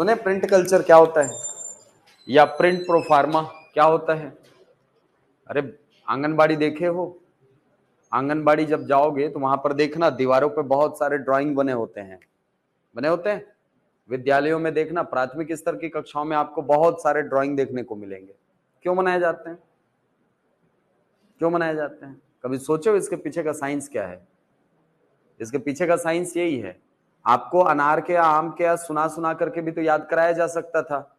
सुने print culture क्या होता है या प्रिंट प्रोफार्मा क्या होता है? अरे आंगनबाड़ी देखे हो? आंगनबाड़ी जब जाओगे तो वहां पर देखना दीवारों पे बहुत सारे ड्राइंग बने होते हैं, बने होते हैं। विद्यालयों में देखना प्राथमिक स्तर की कक्षाओं में आपको बहुत सारे ड्राइंग देखने को मिलेंगे। क्यों बनाए जाते हैं? क्यों बनाए जाते हैं? कभी सोचो इसके पीछे का साइंस क्या है? इसके पीछे का साइंस यही है, आपको अनार के या आम के या सुना सुना करके भी तो याद कराया जा सकता था,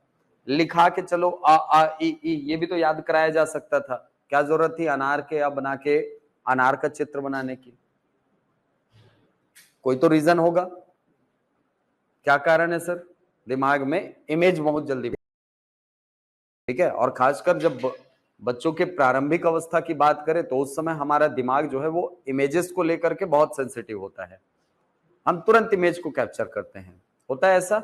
लिखा के चलो आ आ ई ये भी तो याद कराया जा सकता था। क्या जरूरत थी अनार के या बना के अनार का चित्र बनाने की? कोई तो रीजन होगा। क्या कारण है सर? दिमाग में इमेज बहुत जल्दी, ठीक है। और खासकर जब बच्चों के प्रारंभिक अवस्था की बात करें तो उस समय हमारा दिमाग जो है वो इमेजेस को लेकर के बहुत सेंसिटिव होता है, हम तुरंत इमेज को कैप्चर करते हैं, होता है ऐसा,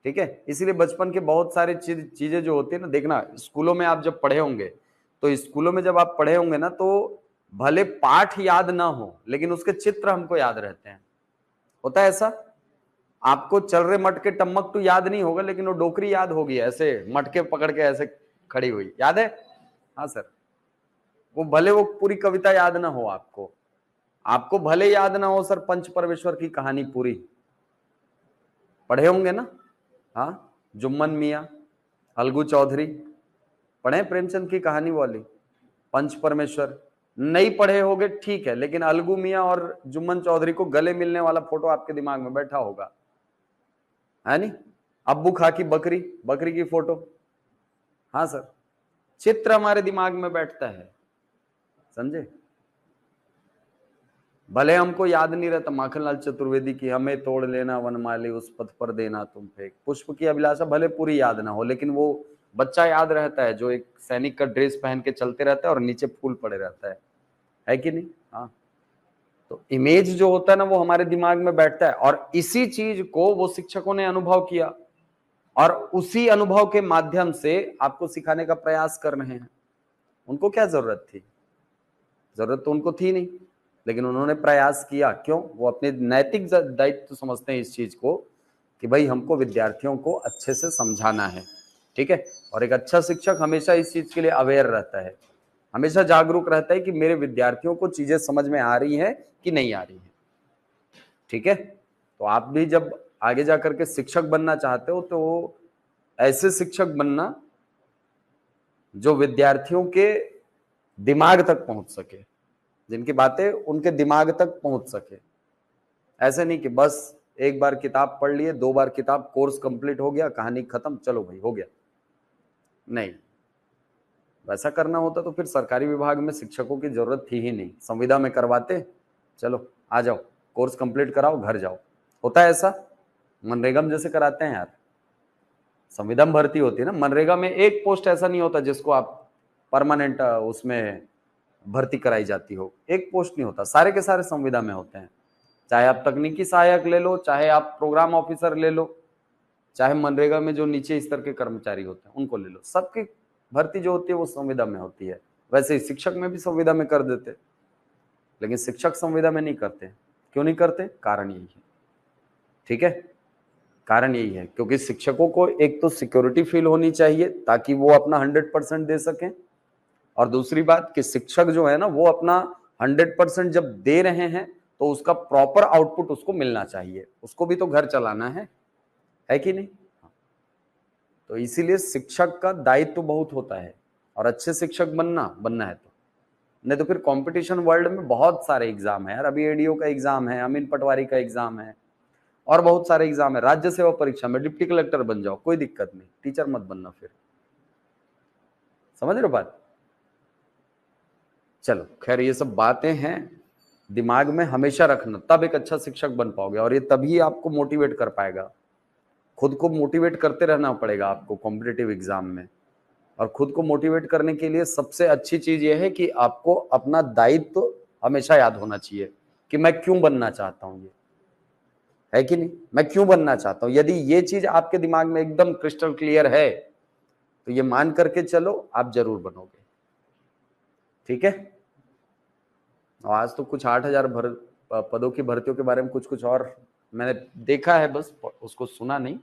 ठीक है। इसीलिए बचपन के बहुत सारे चीजें जो होती है ना, देखना स्कूलों में आप जब पढ़े होंगे तो स्कूलों में जब आप पढ़े होंगे ना तो भले पाठ याद ना हो लेकिन उसके चित्र हमको याद रहते हैं, होता है ऐसा। आपको चल रहे मटके टम्मक तो याद नहीं होगा लेकिन वो डोकरी याद होगी, ऐसे मटके पकड़ के ऐसे खड़ी हुई, याद है? हाँ सर। वो भले वो पूरी कविता याद ना हो आपको, आपको भले याद ना हो सर पंच परमेश्वर की कहानी पूरी, पढ़े होंगे ना? हाँ, जुम्मन मियाँ, अलगू चौधरी, पढ़े प्रेमचंद की कहानी वाली पंच परमेश्वर? नहीं पढ़े होगे ठीक है, लेकिन अलगू मियाँ और जुम्मन चौधरी को गले मिलने वाला फोटो आपके दिमाग में बैठा होगा, है नहीं? अब्बू खा की बकरी, बकरी की फोटो, हाँ सर। चित्र हमारे दिमाग में बैठता है, समझे? भले हमको याद नहीं रहता माखनलाल चतुर्वेदी की हमें तोड़ लेना वनमाली उस पथ पर देना तुम फेंक, पुष्प की अभिलाषा भले पूरी याद ना हो लेकिन वो बच्चा याद रहता है जो एक सैनिक का ड्रेस पहन के चलते रहता है और नीचे फूल पड़े रहता है कि नहीं? हाँ। तो इमेज जो होता है ना वो हमारे दिमाग में बैठता है और इसी चीज को वो शिक्षकों ने अनुभव किया और उसी अनुभव के माध्यम से आपको सिखाने का प्रयास कर रहे हैं। उनको क्या जरूरत थी? जरूरत तो उनको थी नहीं, लेकिन उन्होंने प्रयास किया। क्यों? वो अपने नैतिक दायित्व समझते हैं इस चीज को कि भाई हमको विद्यार्थियों को अच्छे से समझाना है, ठीक है। और एक अच्छा शिक्षक हमेशा इस चीज के लिए अवेयर रहता है, हमेशा जागरूक रहता है कि मेरे विद्यार्थियों को चीजें समझ में आ रही है कि नहीं आ रही है, ठीक है। तो आप भी जब आगे जाकर के शिक्षक बनना चाहते हो तो ऐसे शिक्षक बनना जो विद्यार्थियों के दिमाग तक पहुंच सके, जिनकी बातें उनके दिमाग तक पहुंच सके। ऐसे नहीं कि बस एक बार किताब पढ़ लिए, दो बार किताब, कोर्स कंप्लीट हो गया, कहानी खत्म, चलो भाई हो गया। नहीं, वैसा करना होता तो फिर सरकारी विभाग में शिक्षकों की जरूरत थी ही नहीं, संविदा में करवाते, चलो आ जाओ कोर्स कंप्लीट कराओ घर जाओ। होता है ऐसा? मनरेगा में जैसे कराते हैं यार, संविदा में भर्ती होती है ना, मनरेगा में एक पोस्ट ऐसा नहीं होता जिसको आप परमानेंट उसमें भर्ती कराई जाती हो, एक पोस्ट नहीं होता, सारे के सारे संविदा में होते हैं। चाहे आप तकनीकी सहायक ले लो, चाहे आप प्रोग्राम ऑफिसर ले लो, चाहे मनरेगा में जो नीचे स्तर के कर्मचारी होते हैं उनको ले लो, सबकी भर्ती जो होती है वो संविदा में होती है। वैसे ही शिक्षक में भी संविदा में कर देते, लेकिन शिक्षक संविदा में नहीं करते। क्यों नहीं करते? कारण यही है, ठीक है। कारण यही है क्योंकि शिक्षकों को एक तो सिक्योरिटी फील होनी चाहिए ताकि वो अपना 100% दे सकें, और दूसरी बात कि शिक्षक जो है ना वो अपना 100% जब दे रहे हैं तो उसका प्रॉपर आउटपुट उसको मिलना चाहिए, उसको भी तो घर चलाना है कि नहीं? तो इसीलिए शिक्षक का दायित्व बहुत होता है, और अच्छे शिक्षक बनना है तो नहीं तो फिर कंपटीशन वर्ल्ड में बहुत सारे एग्जाम है यार, अभी एडीओ का एग्जाम है, अमीन पटवारी का एग्जाम है, और बहुत सारे एग्जाम है, राज्य सेवा परीक्षा में डिप्टी कलेक्टर बन जाओ, कोई दिक्कत नहीं, टीचर मत बनना फिर। समझ रहे हो बात? चलो खैर, ये सब बातें हैं, दिमाग में हमेशा रखना, तब एक अच्छा शिक्षक बन पाओगे, और ये तभी आपको मोटिवेट कर पाएगा। खुद को मोटिवेट करते रहना पड़ेगा आपको कॉम्पिटिटिव एग्जाम में, और खुद को मोटिवेट करने के लिए सबसे अच्छी चीज ये है कि आपको अपना दायित्व हमेशा याद होना चाहिए कि मैं क्यों बनना चाहता हूं, ये है कि नहीं, मैं क्यों बनना चाहता हूं। यदि ये चीज आपके दिमाग में एकदम क्रिस्टल क्लियर है तो ये मान करके चलो आप जरूर बनोगे, ठीक है। और आज तो कुछ 8,000 पदों की भर्तियों के बारे में कुछ कुछ और मैंने देखा है, बस उसको सुना नहीं,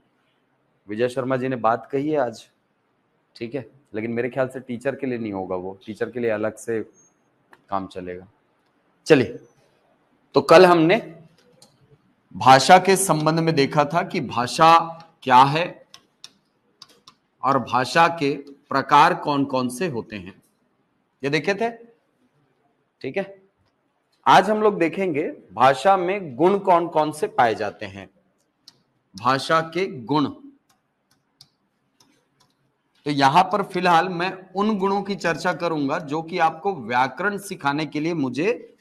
विजय शर्मा जी ने बात कही है आज, ठीक है, लेकिन मेरे ख्याल से टीचर के लिए नहीं होगा, वो टीचर के लिए अलग से काम चलेगा। चलिए, तो कल हमने भाषा के संबंध में देखा था कि भाषा क्या है और भाषा के प्रकार कौन कौन से होते हैं, ये देखे थे, ठीक है। आज हम लोग देखेंगे भाषा में गुण कौन कौन से पाए जाते हैं, भाषा के गुण। तो यहां पर फिलहाल मैं उन गुणों की चर्चा करूंगा जो कि आपको व्याकरण सिखाने के लिए मुझे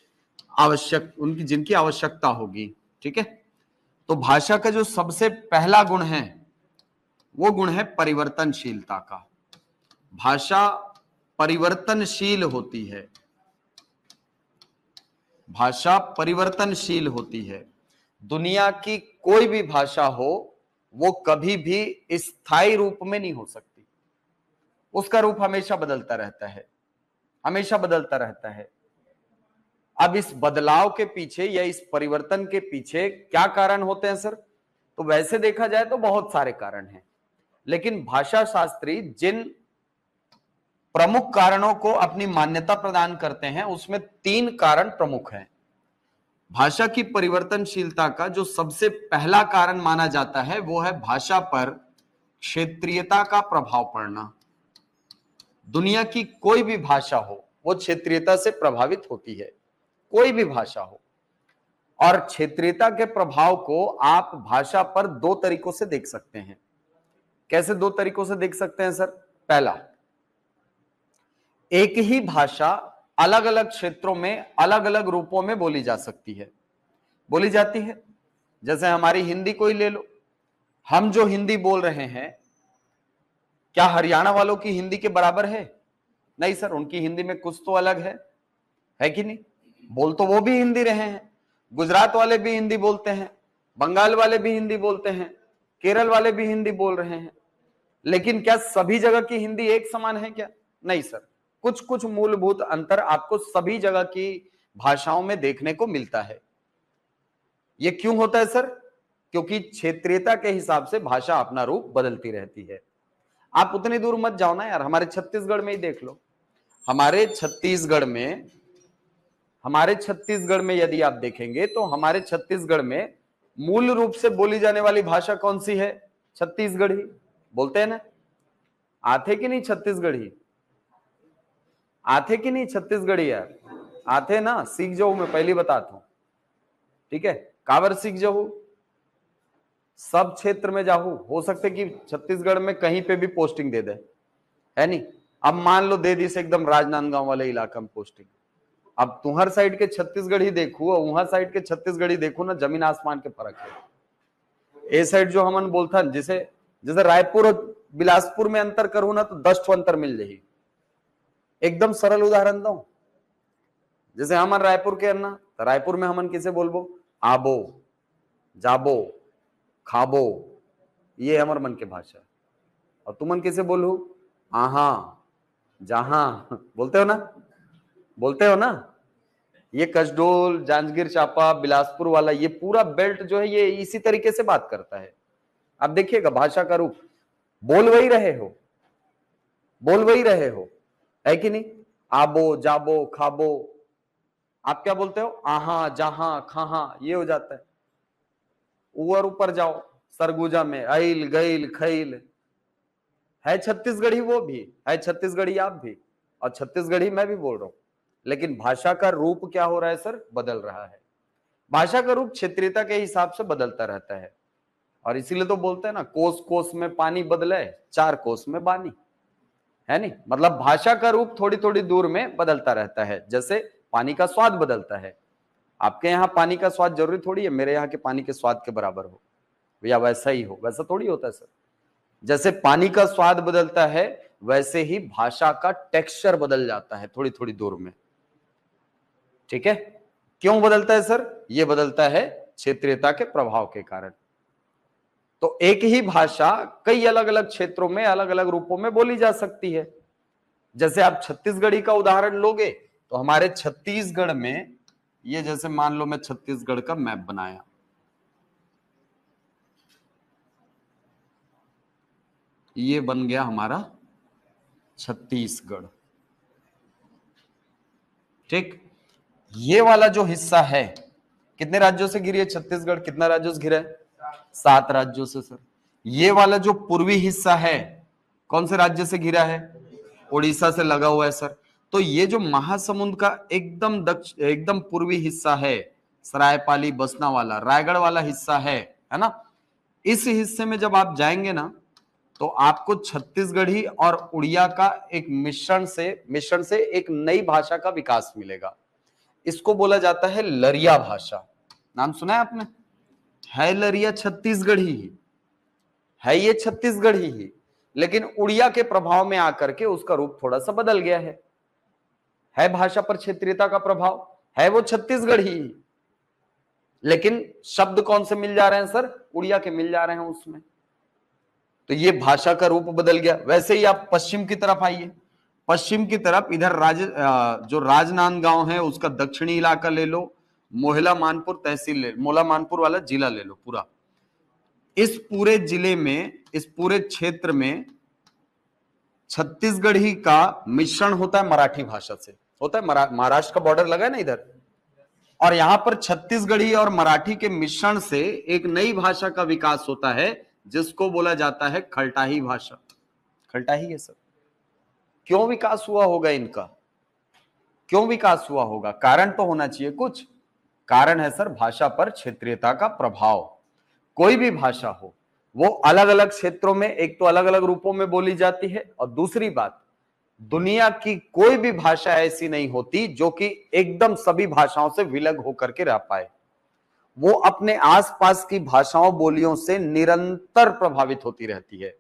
उनकी जिनकी आवश्यकता होगी, ठीक है। तो भाषा का जो सबसे पहला गुण है वो गुण है परिवर्तनशीलता का। भाषा परिवर्तनशील होती है, भाषा परिवर्तनशील होती है। दुनिया की कोई भी भाषा हो वो कभी भी स्थायी रूप में नहीं हो सकती, उसका रूप हमेशा बदलता रहता है, हमेशा बदलता रहता है। अब इस बदलाव के पीछे या इस परिवर्तन के पीछे क्या कारण होते हैं सर? तो वैसे देखा जाए तो बहुत सारे कारण हैं, लेकिन भाषा शास्त्री जिन प्रमुख कारणों को अपनी मान्यता प्रदान करते हैं उसमें 3 कारण प्रमुख हैं। भाषा की परिवर्तनशीलता का जो सबसे पहला कारण माना जाता है वो है भाषा पर क्षेत्रीयता का प्रभाव पड़ना। दुनिया की कोई भी भाषा हो वो क्षेत्रीयता से प्रभावित होती है, कोई भी भाषा हो। और क्षेत्रीयता के प्रभाव को आप भाषा पर 2 तरीकों से देख सकते हैं। कैसे 2 तरीकों से देख सकते हैं सर? पहला, एक ही भाषा अलग अलग क्षेत्रों में अलग अलग रूपों में बोली जा सकती है, बोली जाती है। जैसे हमारी हिंदी को ही ले लो, हम जो हिंदी बोल रहे हैं क्या हरियाणा वालों की हिंदी के बराबर है? नहीं सर, उनकी हिंदी में कुछ तो अलग है कि नहीं? बोल तो वो भी हिंदी रहे हैं, गुजरात वाले भी हिंदी बोलते हैं, बंगाल वाले भी हिंदी बोलते हैं, केरल वाले भी हिंदी बोल रहे हैं, लेकिन क्या सभी जगह की हिंदी एक समान है क्या? नहीं सर, कुछ कुछ मूलभूत अंतर आपको सभी जगह की भाषाओं में देखने को मिलता है। यह क्यों होता है सर? क्योंकि क्षेत्रीयता के हिसाब से भाषा अपना रूप बदलती रहती है। आप उतनी दूर मत जाओ ना यार, हमारे छत्तीसगढ़ में ही देख लो। हमारे छत्तीसगढ़ में यदि आप देखेंगे तो हमारे छत्तीसगढ़ में मूल रूप से बोली जाने वाली भाषा कौन सी है? छत्तीसगढ़ी बोलते हैं ना। आते कि नहीं छत्तीसगढ़ी? आते कि नहीं छत्तीसगढ़ी यार? आते ना, सीख जाओ, मैं पहली बताता हूं, ठीक है। काबर सीख जाओ, सब क्षेत्र में जाओ, हो सकते कि छत्तीसगढ़ में कहीं पे भी पोस्टिंग दे दे, है नहीं। अब मान लो दे दी से एकदम राजनांदगांव वाले इलाका में पोस्टिंग, अब तुम्हार साइड के छत्तीसगढ़ी देखू और वहां साइड के छत्तीसगढ़ी देखू ना, जमीन आसमान के फर्क है। ए साइड जो हमन बोलता जैसे रायपुर और बिलासपुर में अंतर करूं ना तो 10 ठो अंतर मिल जाही। एकदम सरल उदाहरण दो, जैसे हमन रायपुर के अन्ना, तो रायपुर में हमन किसे बोलबो? आबो, जाबो, खाबो, ये हमर मन के भाषा। और तुमन किसे बोलू? आहा, जहां, बोलते हो ना। ये कसडोल, जांजगीर चांपा, बिलासपुर वाला ये पूरा बेल्ट जो है ये इसी तरीके से बात करता है। आप देखिएगा भाषा का रूप, बोल वही रहे हो, है कि नहीं? आबो, जाबो, खाबो, आप क्या बोलते हो? आहा, जहां, खाहा, ये हो जाता है। ऊपर जाओ सरगुजा में आइल, गईल, खैल, है छत्तीसगढ़ी, वो भी है छत्तीसगढ़ी, आप भी, और छत्तीसगढ़ी मैं भी बोल रहा हूं, लेकिन भाषा का रूप क्या हो रहा है सर? बदल रहा है। भाषा का रूप क्षेत्रीयता के हिसाब से बदलता रहता है, और इसीलिए तो बोलते हैं ना, कोस कोस में पानी बदले, 4 कोस में बानी, है नहीं। मतलब भाषा का रूप थोड़ी थोड़ी दूर में बदलता रहता है, जैसे पानी का स्वाद बदलता है। आपके यहाँ पानी का स्वाद जरूरी थोड़ी है मेरे यहाँ के पानी के स्वाद के बराबर हो या वैसा ही हो, वैसा थोड़ी होता है सर। जैसे पानी का स्वाद बदलता है वैसे ही भाषा का टेक्सचर बदल जाता है थोड़ी थोड़ी दूर में, ठीक है। क्यों बदलता है सर? यह बदलता है क्षेत्रीयता के प्रभाव के कारण। तो एक ही भाषा कई अलग अलग क्षेत्रों में अलग अलग रूपों में बोली जा सकती है। जैसे आप छत्तीसगढ़ी का उदाहरण लोगे तो हमारे छत्तीसगढ़ में, ये जैसे मान लो मैं छत्तीसगढ़ का मैप बनाया, ये बन गया हमारा छत्तीसगढ़। ठीक, ये वाला जो हिस्सा है कितने राज्यों से घिरी है छत्तीसगढ़? कितना राज्यों से घिरा है? 7 राज्यों से सर। ये वाला जो पूर्वी हिस्सा है कौन से राज्य से घिरा है? उड़ीसा से लगा हुआ है सर। तो ये जो महासमुंद का एकदम पूर्वी हिस्सा है, सरायपाली बसना वाला रायगढ़ वाला हिस्सा है ना, इस हिस्से में जब आप जाएंगे ना तो आपको छत्तीसगढ़ी और उड़िया का एक मिश्रण से एक नई भाषा का विकास मिलेगा। इसको बोला जाता है लरिया भाषा। नाम सुना है आपने? है लरिया छत्तीसगढ़ी ही है, ये छत्तीसगढ़ी ही, लेकिन उड़िया के प्रभाव में आकर के उसका रूप थोड़ा सा बदल गया है भाषा पर क्षेत्रीयता का प्रभाव, है वो छत्तीसगढ़ी ही, लेकिन शब्द कौन से मिल जा रहे हैं सर? उड़िया के मिल जा रहे हैं उसमें। तो ये भाषा का रूप बदल गया। वैसे ही आप पश्चिम की तरफ आइए, पश्चिम की तरफ इधर जो राजनांदगांव है उसका दक्षिणी इलाका ले लो, मोहला मानपुर तहसील मोला मानपुर वाला जिला ले लो पूरा। इस पूरे जिले में, इस पूरे क्षेत्र में छत्तीसगढ़ी का मिश्रण होता है मराठी भाषा से, होता है। महाराष्ट्र का बॉर्डर लगा है ना इधर, और यहां पर छत्तीसगढ़ी और मराठी के मिश्रण से एक नई भाषा का विकास होता है जिसको बोला जाता है खलटाही भाषा। खलटाही है सर। क्यों विकास हुआ होगा इनका? क्यों विकास हुआ होगा? कारण तो होना चाहिए कुछ। कारण है सर भाषा पर क्षेत्रीयता का प्रभाव। कोई भी भाषा हो वो अलग अलग क्षेत्रों में एक तो अलग अलग रूपों में बोली जाती है, और दूसरी बात, दुनिया की कोई भी भाषा ऐसी नहीं होती जो कि एकदम सभी भाषाओं से विलग होकर के रह पाए। वो अपने आसपास की भाषाओं बोलियों से निरंतर प्रभावित होती रहती है,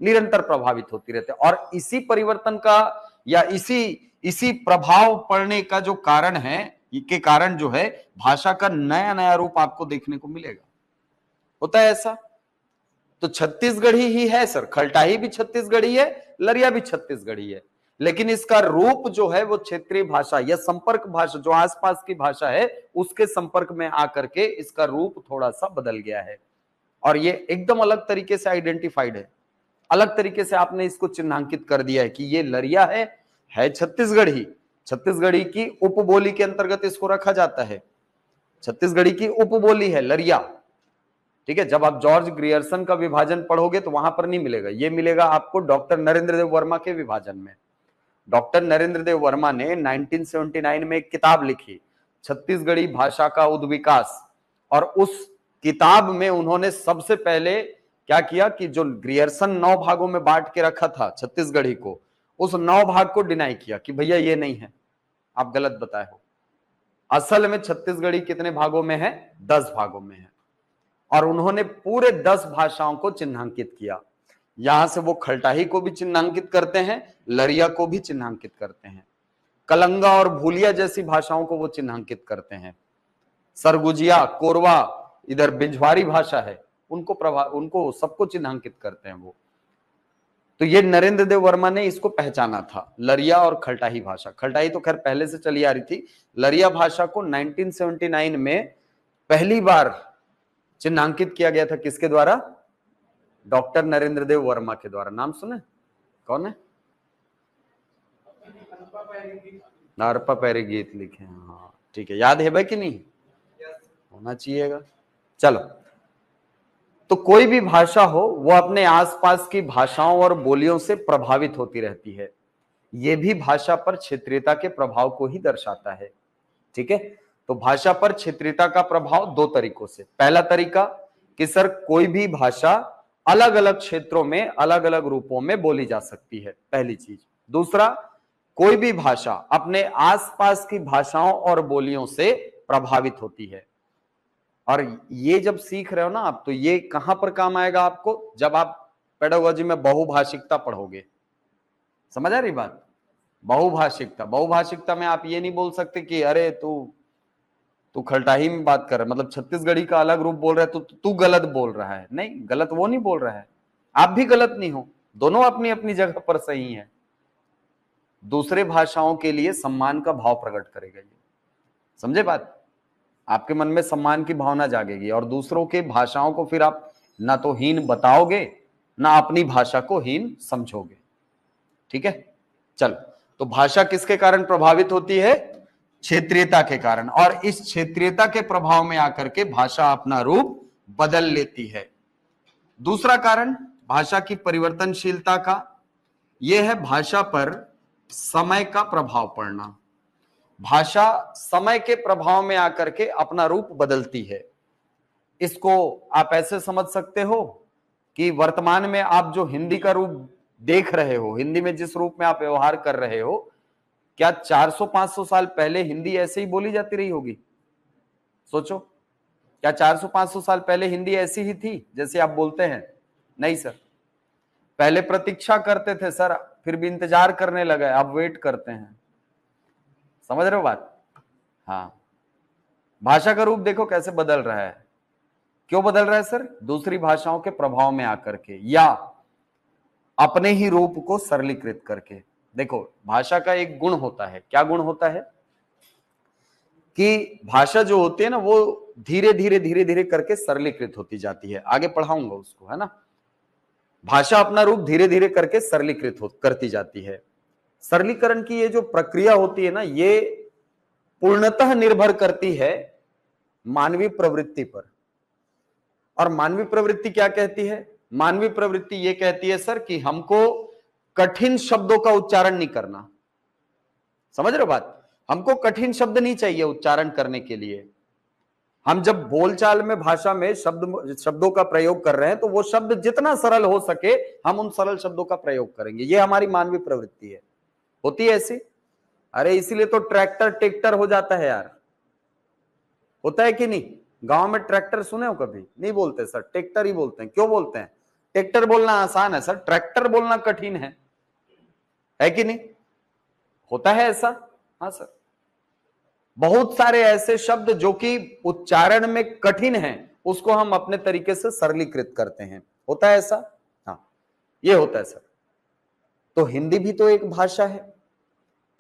निरंतर प्रभावित होती रहती है। और इसी परिवर्तन का या इसी प्रभाव पड़ने का जो कारण है, के कारण जो है भाषा का नया नया रूप आपको देखने को मिलेगा। होता है ऐसा। तो छत्तीसगढ़ी ही है सर, खलटाही भी छत्तीसगढ़ी है, लरिया भी छत्तीसगढ़ी है, लेकिन इसका रूप जो है वो क्षेत्रीय भाषा या संपर्क भाषा, जो आसपास की भाषा है उसके संपर्क में आकर के इसका रूप थोड़ा सा बदल गया है। और ये एकदम अलग तरीके से आइडेंटिफाइड है, अलग तरीके से आपने इसको चिन्हांकित कर दिया है कि ये लरिया है छत्तीसगढ़ी। छत्तीसगढ़ी की उपबोली के अंतर्गत इसको रखा जाता है। छत्तीसगढ़ी की उपबोली है लरिया। ठीक है, जब आप जॉर्ज ग्रियर्सन का विभाजन पढ़ोगे तो वहां पर नहीं मिलेगा, ये मिलेगा आपको डॉक्टर नरेंद्र देव वर्मा के विभाजन में। डॉक्टर नरेंद्र देव वर्मा ने 1979 में एक किताब लिखी, छत्तीसगढ़ी भाषा का उद्विकास, और उस किताब में उन्होंने सबसे पहले क्या किया कि जो ग्रियर्सन 9 भागों में बांट के रखा था छत्तीसगढ़ी को, उस 9 भाग को डिनाई किया कि भैया ये नहीं है, आप गलत बताए हो। असल में छत्तीसगढ़ी कितने भागों में है? 10 भागों में है। और उन्होंने पूरे 10 भाषाओं को चिन्हांकित किया। यहां से वो खलटाही को भी चिन्हांकित करते हैं, लरिया को भी चिन्हांकित करते हैं, कलंगा और भूलिया जैसी भाषाओं को वो चिन्हांकित करते हैं, सरगुजिया, कोरवा, इधर बिंझवारी भाषा है, उनको सबको चिन्हांकित करते हैं वो। तो ये नरेंद्र देव वर्मा ने इसको पहचाना था, लरिया और खलटाही भाषा। खलटाही तो खैर पहले से चली आ रही थी। लरिया भाषा को 1979 में पहली बार चिन्हांकित किया गया था, किसके द्वारा? डॉक्टर नरेंद्र देव वर्मा के द्वारा। नाम सुने? कौन है? नारपा पैरी गीत लिखे। हाँ ठीक है, याद है भाई कि नहीं? होना चाहिएगा। चलो, तो कोई भी भाषा हो वो अपने आसपास की भाषाओं और बोलियों से प्रभावित होती रहती है। यह भी भाषा पर क्षेत्रीयता के प्रभाव को ही दर्शाता है। ठीक है, तो भाषा पर क्षेत्रीयता का प्रभाव 2 तरीकों से। पहला तरीका कि सर कोई भी भाषा अलग अलग क्षेत्रों में अलग अलग रूपों में बोली जा सकती है, पहली चीज। दूसरा, कोई भी भाषा अपने आसपास की भाषाओं और बोलियों से प्रभावित होती है। और ये जब सीख रहे हो ना आप, तो ये कहां पर काम आएगा आपको? जब आप पेडागोजी में बहुभाषिकता पढ़ोगे। समझ आ रही बात? बहुभाषिकता में आप ये नहीं बोल सकते कि अरे तू खलटाही में बात कर रहा है, मतलब छत्तीसगढ़ी का अलग रूप बोल रहा है तो तू गलत बोल रहा है। नहीं, गलत वो नहीं बोल रहा है, आप भी गलत नहीं हो, दोनों अपनी अपनी जगह पर सही है। दूसरे भाषाओं के लिए सम्मान का भाव प्रकट करेगा ये। समझे बात? आपके मन में सम्मान की भावना जागेगी, और दूसरों के भाषाओं को फिर आप ना तो हीन बताओगे ना अपनी भाषा को हीन समझोगे। ठीक है, चलो, तो भाषा किसके कारण प्रभावित होती है? क्षेत्रीयता के कारण। और इस क्षेत्रीयता के प्रभाव में आकर के भाषा अपना रूप बदल लेती है। दूसरा कारण भाषा की परिवर्तनशीलता का, यह है भाषा पर समय का प्रभाव पड़ना। भाषा समय के प्रभाव में आकर के अपना रूप बदलती है। इसको आप ऐसे समझ सकते हो कि वर्तमान में आप जो हिंदी का रूप देख रहे हो, हिंदी में जिस रूप में आप व्यवहार कर रहे हो, क्या 400-500 साल पहले हिंदी ऐसे ही बोली जाती रही होगी? सोचो, क्या 400-500 साल पहले हिंदी ऐसी ही थी जैसे आप बोलते हैं? नहीं सर, पहले प्रतीक्षा करते थे सर, फिर भी इंतजार करने लगे, अब वेट करते हैं। समझ रहे हो बात? हाँ, भाषा का रूप देखो कैसे बदल रहा है। क्यों बदल रहा है सर? दूसरी भाषाओं के प्रभाव में आकर के या अपने ही रूप को सरलीकृत करके। देखो, भाषा का एक गुण होता है, क्या गुण होता है कि भाषा जो होती है ना, वो धीरे धीरे धीरे धीरे करके सरलीकृत होती जाती है। आगे पढ़ाऊंगा उसको, है ना। भाषा अपना रूप धीरे धीरे करके सरलीकृत करती जाती है। सरलीकरण की ये जो प्रक्रिया होती है ना, ये पूर्णतः निर्भर करती है मानवीय प्रवृत्ति पर। और मानवीय प्रवृत्ति क्या कहती है? मानवीय प्रवृत्ति ये कहती है सर कि हमको कठिन शब्दों का उच्चारण नहीं करना। समझ रहे हो बात? हमको कठिन शब्द नहीं चाहिए उच्चारण करने के लिए। हम जब बोलचाल में, भाषा में शब्दों का प्रयोग कर रहे हैं, तो वो शब्द जितना सरल हो सके हम उन सरल शब्दों का प्रयोग करेंगे। ये हमारी मानवीय प्रवृत्ति है। होती है ऐसी? अरे इसीलिए तो ट्रैक्टर टेक्टर हो जाता है यार। होता है कि नहीं? गांव में ट्रैक्टर सुने हो कभी? नहीं बोलते सर, ट्रैक्टर ही बोलते हैं। क्यों बोलते हैं? ट्रैक्टर बोलना आसान है सर, ट्रैक्टर बोलना कठिन है कि नहीं? होता है ऐसा? हाँ सर, बहुत सारे ऐसे शब्द जो कि उच्चारण में कठिन हैं, उसको हम अपने तरीके से सरलीकृत करते हैं। होता है ऐसा? हाँ, ये होता है सर। तो हिंदी भी तो एक भाषा है,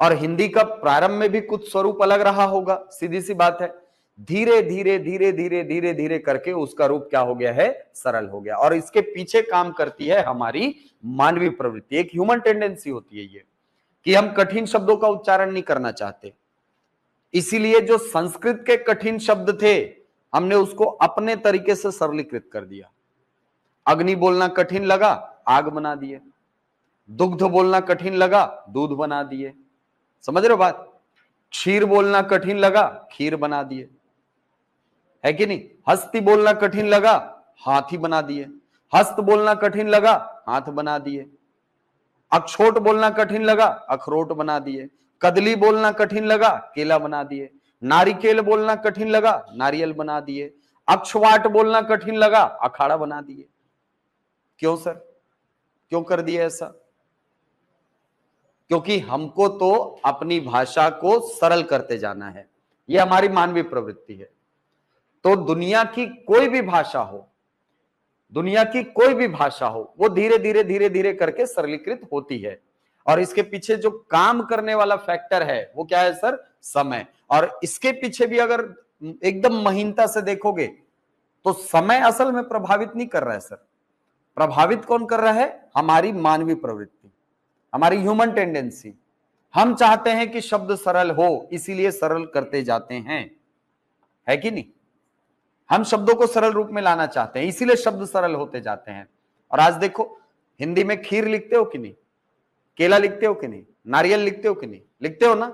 और हिंदी का प्रारंभ में भी कुछ स्वरूप अलग रहा होगा, सीधी सी बात है। धीरे धीरे धीरे धीरे धीरे धीरे करके उसका रूप क्या हो गया है? सरल हो गया। और इसके पीछे काम करती है हमारी मानवीय प्रवृत्ति। एक ह्यूमन टेंडेंसी होती है ये, कि हम कठिन शब्दों का उच्चारण नहीं करना चाहते। इसीलिए जो संस्कृत के कठिन शब्द थे, हमने उसको अपने तरीके से सरलीकृत कर दिया। अग्नि बोलना कठिन लगा, आग बना दिए। दुग्ध बोलना कठिन लगा, दूध बना दिए। समझ रहे हो बात? क्षीर बोलना कठिन लगा, खीर बना दिए, है कि नहीं? हस्ती बोलना कठिन लगा, हाथी बना दिए। हस्त बोलना कठिन लगा, हाथ बना दिए। अक्षोट बोलना कठिन लगा, अखरोट बना दिए। कदली बोलना कठिन लगा, केला बना दिए। नारिकेल बोलना कठिन लगा, नारियल बना दिए। अक्षवाट बोलना कठिन लगा, अखाड़ा बना दिए। क्यों सर? क्यों कर दिया ऐसा? क्योंकि हमको तो अपनी भाषा को सरल करते जाना है। यह हमारी मानवीय प्रवृत्ति है। तो दुनिया की कोई भी भाषा हो, दुनिया की कोई भी भाषा हो, वो धीरे धीरे धीरे धीरे करके सरलीकृत होती है। और इसके पीछे जो काम करने वाला फैक्टर है वो क्या है सर? समय। और इसके पीछे भी अगर एकदम महीनता से देखोगे तो समय असल में प्रभावित नहीं कर रहा है सर। प्रभावित कौन कर रहा है? हमारी मानवीय प्रवृत्ति, हमारी ह्यूमन टेंडेंसी। हम चाहते हैं कि शब्द सरल हो, इसीलिए सरल करते जाते हैं, है कि नहीं? हम शब्दों को सरल रूप में लाना चाहते हैं, इसीलिए शब्द सरल होते जाते हैं। और आज देखो, हिंदी में खीर लिखते हो कि नहीं? केला लिखते हो कि नहीं? नारियल लिखते हो कि नहीं? लिखते हो ना?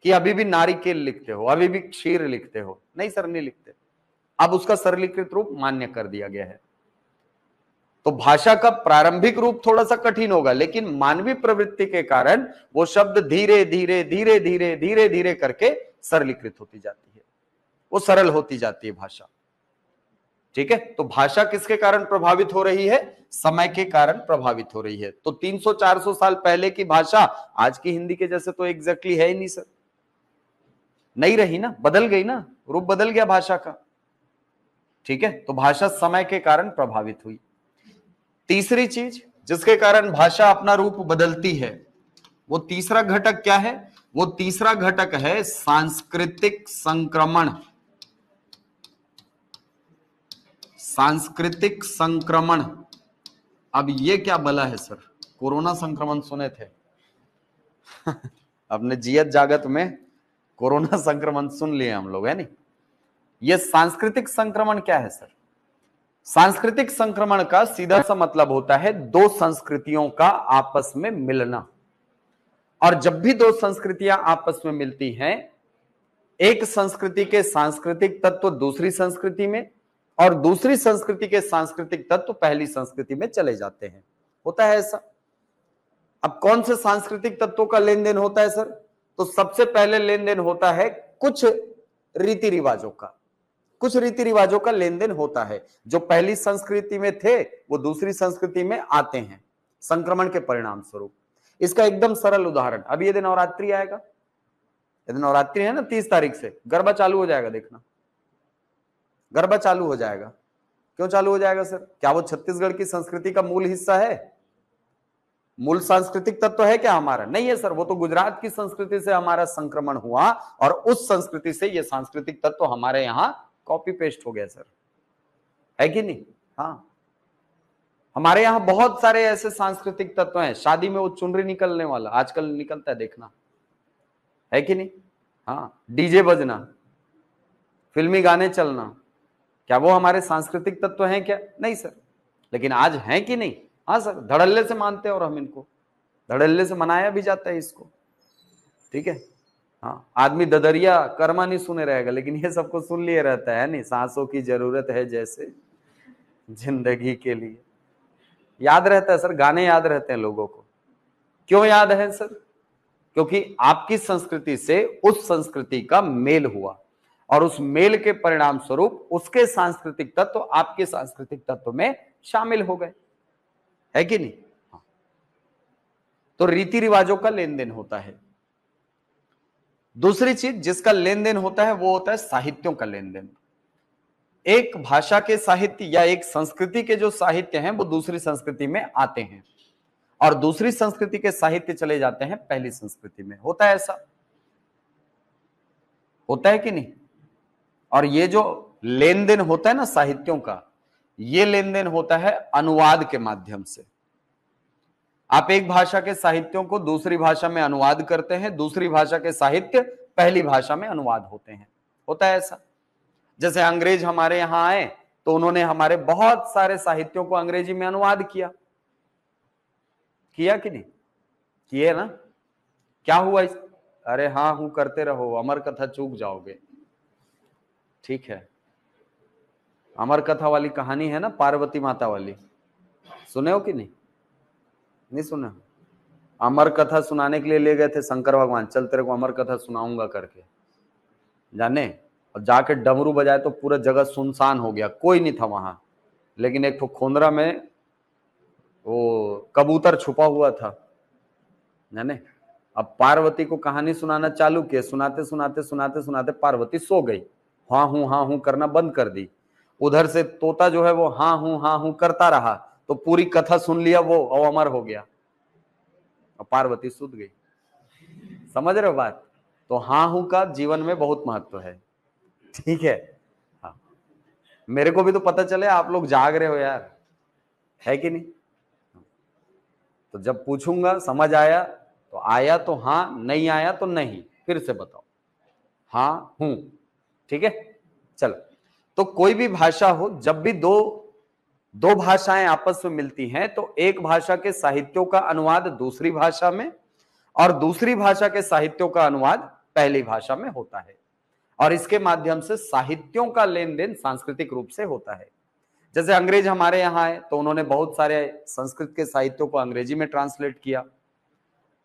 कि अभी भी नारिकेल लिखते हो, अभी भी क्षीर लिखते हो? नहीं सर, नहीं लिखते। अब उसका सरलीकृत रूप मान्य कर दिया गया है। तो भाषा का प्रारंभिक रूप थोड़ा सा कठिन होगा, लेकिन मानवीय प्रवृत्ति के कारण वो शब्द धीरे धीरे धीरे धीरे धीरे धीरे करके सरलीकृत होती जाती है, वो सरल होती जाती है भाषा। ठीक है, तो भाषा किसके कारण प्रभावित हो रही है? समय के कारण प्रभावित हो रही है। तो 300-400 साल पहले की भाषा आज की हिंदी के जैसे तो एग्जैक्टली है ही नहीं सर, नहीं रही ना, बदल गई ना, रूप बदल गया भाषा का। ठीक है, तो भाषा समय के कारण प्रभावित हुई। तीसरी चीज जिसके कारण भाषा अपना रूप बदलती है, वो तीसरा घटक क्या है? वो तीसरा घटक है सांस्कृतिक संक्रमण। सांस्कृतिक संक्रमण। अब ये क्या बला है सर, कोरोना संक्रमण सुने थे अपने जियत जागत में कोरोना संक्रमण सुन लिए हम लोग, है नहीं। ये सांस्कृतिक संक्रमण क्या है सर? सांस्कृतिक संक्रमण का सीधा सा मतलब होता है दो संस्कृतियों का आपस में मिलना। और जब भी दो संस्कृतियां आपस में मिलती हैं, एक संस्कृति के सांस्कृतिक तत्व दूसरी संस्कृति में और दूसरी संस्कृति के सांस्कृतिक तत्व पहली संस्कृति में चले जाते हैं। होता है ऐसा। अब कौन से सांस्कृतिक तत्वों का लेन देन होता है सर? तो सबसे पहले लेन देन होता है कुछ रीति रिवाजों का। कुछ रीति रिवाजों का लेन देन होता है जो पहली संस्कृति में थे वो दूसरी संस्कृति में आते हैं संक्रमण के परिणाम स्वरूप। इसका एकदम सरल उदाहरण, अभी ये दिन नवरात्रि आएगा, ये दिन नवरात्रि है ना, 30 तारीख से गरबा चालू हो जाएगा। देखना, गरबा चालू हो जाएगा। क्यों चालू हो जाएगा सर? क्या वो छत्तीसगढ़ की संस्कृति का मूल हिस्सा है? मूल सांस्कृतिक तत्व है क्या हमारा? नहीं है सर, वो तो गुजरात की संस्कृति से हमारा संक्रमण हुआ और उस संस्कृति से ये सांस्कृतिक तत्व हमारे यहां कॉपी पेस्ट हो गया सर, है कि नहीं? हाँ, हमारे यहाँ बहुत सारे ऐसे सांस्कृतिक तत्व हैं। शादी में वो चुनरी निकलने वाला आजकल निकलता है, देखना, है कि नहीं? हाँ, डीजे बजना, फिल्मी गाने चलना, क्या वो हमारे सांस्कृतिक तत्व हैं क्या? नहीं सर, लेकिन आज हैं कि नहीं? हाँ सर, धड़ल्ले से मानते हैं और हम इनको धड़ल्ले से मनाया भी जाता है इसको, ठीक है। हाँ, आदमी ददरिया कर्मा नहीं सुने रहेगा, लेकिन ये सबको सुन लिए रहता है नहीं। सांसों की जरूरत है जैसे जिंदगी के लिए, याद रहता है सर, गाने याद रहते हैं लोगों को। क्यों याद है सर? क्योंकि आपकी संस्कृति से उस संस्कृति का मेल हुआ और उस मेल के परिणाम स्वरूप उसके सांस्कृतिक तत्व आपके सांस्कृतिक तत्व में शामिल हो गए, है कि नहीं? हाँ। तो रीति रिवाजों का लेन देन होता है। दूसरी चीज जिसका लेन देन होता है वो होता है साहित्यों का लेन देन। एक भाषा के साहित्य या एक संस्कृति के जो साहित्य हैं वो दूसरी संस्कृति में आते हैं और दूसरी संस्कृति के साहित्य चले जाते हैं पहली संस्कृति में। होता है ऐसा? होता है कि नहीं? और ये जो लेन देन होता है ना साहित्यों का, ये लेन देन होता है अनुवाद के माध्यम से। आप एक भाषा के साहित्यों को दूसरी भाषा में अनुवाद करते हैं, दूसरी भाषा के साहित्य पहली भाषा में अनुवाद होते हैं। होता है ऐसा? जैसे अंग्रेज हमारे यहां आए तो उन्होंने हमारे बहुत सारे साहित्यों को अंग्रेजी में अनुवाद किया कि नहीं? किए ना? क्या हुआ इस? अरे हाँ हूं करते रहो, अमर कथा चूक जाओगे, ठीक है। अमर कथा वाली कहानी है ना, पार्वती माता वाली, सुने हो कि नहीं? नहीं सुने? अमर कथा सुनाने के लिए ले गए थे शंकर भगवान, चल तेरे को अमर कथा सुनाऊंगा करके, जाने, और जाके डमरू बजाए तो पूरा जगह सुनसान हो गया, कोई नहीं था वहां, लेकिन एक तो खोंदरा में वो कबूतर छुपा हुआ था, जाने। अब पार्वती को कहानी सुनाना चालू किया, सुनाते सुनाते सुनाते सुनाते पार्वती सो गई, हाँ हूं करना बंद कर दी। उधर से तोता जो है वो हाँ हूं करता रहा, तो पूरी कथा सुन लिया वो और अमर हो गया और पार्वती सुध गई। समझ रहे हो बात? तो हाँ हूं का जीवन में बहुत महत्व है, ठीक है। हाँ, मेरे को भी तो पता चले आप लोग जाग रहे हो यार, है कि नहीं? तो जब पूछूंगा समझ आया तो आया तो हाँ, नहीं आया तो नहीं, फिर से बताओ, हाँ हूं, ठीक है। चलो, तो कोई भी भाषा हो, जब भी दो भाषाएं आपस में मिलती हैं तो एक भाषा के साहित्यों का अनुवाद दूसरी भाषा में और दूसरी भाषा के साहित्यों का अनुवाद पहली भाषा में होता है और इसके माध्यम से साहित्यों का लेन देन सांस्कृतिक रूप से होता है। जैसे अंग्रेज हमारे यहाँ आए तो उन्होंने बहुत सारे संस्कृत के साहित्यों को अंग्रेजी में ट्रांसलेट किया।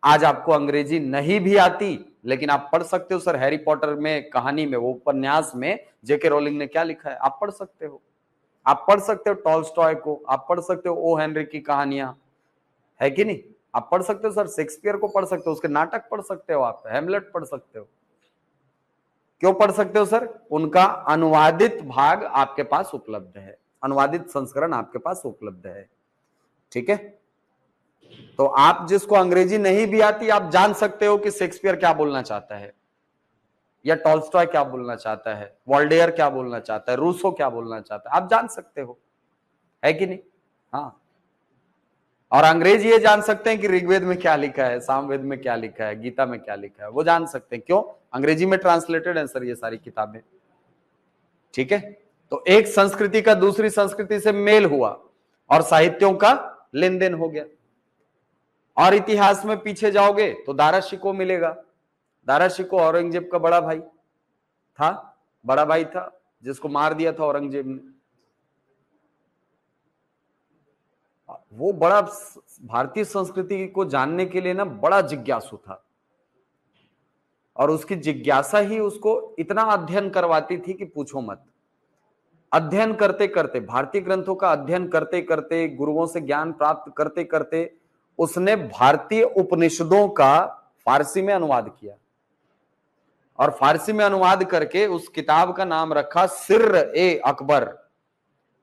आज आपको अंग्रेजी नहीं भी आती, लेकिन आप पढ़ सकते हो सर, हैरी पॉटर में कहानी में, वो उपन्यास में जेके रोलिंग ने क्या लिखा है आप पढ़ सकते हो। आप पढ़ सकते हो टॉल्स्टॉय को, आप पढ़ सकते हो ओ हेनरी की कहानियां, है कि नहीं? आप पढ़ सकते हो सर, शेक्सपियर को पढ़ सकते हो, उसके नाटक पढ़ सकते हो, आप हेमलेट पढ़ सकते हो। क्यों पढ़ सकते हो सर? उनका अनुवादित भाग आपके पास उपलब्ध है, अनुवादित संस्करण आपके पास उपलब्ध है, ठीक है। तो आप जिसको अंग्रेजी नहीं भी आती, आप जान सकते हो कि शेक्सपियर क्या बोलना चाहता है या टॉल्स्टॉय क्या बोलना चाहता है, वॉल्डेयर क्या बोलना चाहता है, रूसो क्या बोलना चाहता है, आप जान सकते हो, है कि नहीं? हाँ, और अंग्रेज ये जान सकते हैं कि ऋग्वेद में क्या लिखा है, सामवेद में क्या लिखा है, गीता में क्या लिखा है, वो जान सकते हैं। क्यों? अंग्रेजी में ट्रांसलेटेड है सर ये सारी किताबें। ठीक है, तो एक संस्कृति का दूसरी संस्कृति से मेल हुआ और साहित्यों का लेन देन हो गया। और इतिहास में पीछे जाओगे तो दारा शिकोह मिलेगा। दारा शिकोह औरंगजेब का बड़ा भाई था, जिसको मार दिया था औरंगजेब ने। वो बड़ा भारतीय संस्कृति को जानने के लिए ना बड़ा जिज्ञासु था, और उसकी जिज्ञासा ही उसको इतना अध्ययन करवाती थी कि पूछो मत। अध्ययन करते करते, भारतीय ग्रंथों का अध्ययन करते करते, गुरुओं से ज्ञान प्राप्त करते करते उसने भारतीय उपनिषदों का फारसी में अनुवाद किया, और फारसी में अनुवाद करके उस किताब का नाम रखा सिर्र ए अकबर।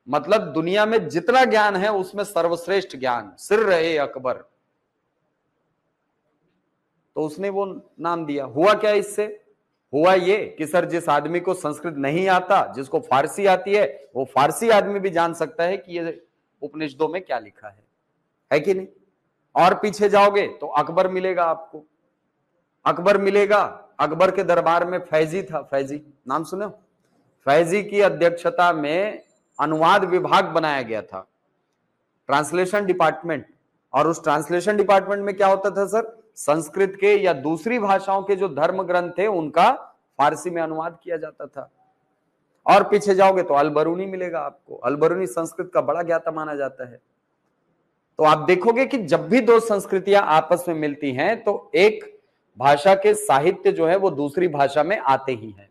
मतलब दुनिया में जितना ज्ञान है उसमें सर्वश्रेष्ठ ज्ञान, सिर्र ए अकबर। तो उसने वो नाम दिया। हुआ क्या इससे? हुआ ये कि सर जिस आदमी को संस्कृत नहीं आता, जिसको फारसी आती है, वो फारसी आदमी भी जान सकता है कि ये उपनिषदों में क्या लिखा है कि नहीं। और पीछे जाओगे तो अकबर मिलेगा आपको। अकबर मिलेगा, अकबर के दरबार में फैजी था। फैजी नाम सुने? फैजी की अध्यक्षता में अनुवाद विभाग बनाया गया था, ट्रांसलेशन डिपार्टमेंट। और उस ट्रांसलेशन डिपार्टमेंट में क्या होता था सर? संस्कृत के या दूसरी भाषाओं के जो धर्म ग्रंथ थे उनका फारसी में अनुवाद किया जाता था। और पीछे जाओगे तो अल-बरूनी मिलेगा आपको। अल-बरूनी संस्कृत का बड़ा ज्ञाता माना जाता है। तो आप देखोगे कि जब भी दो संस्कृतियां आपस में मिलती हैं तो एक भाषा के साहित्य जो है वो दूसरी भाषा में आते ही हैं।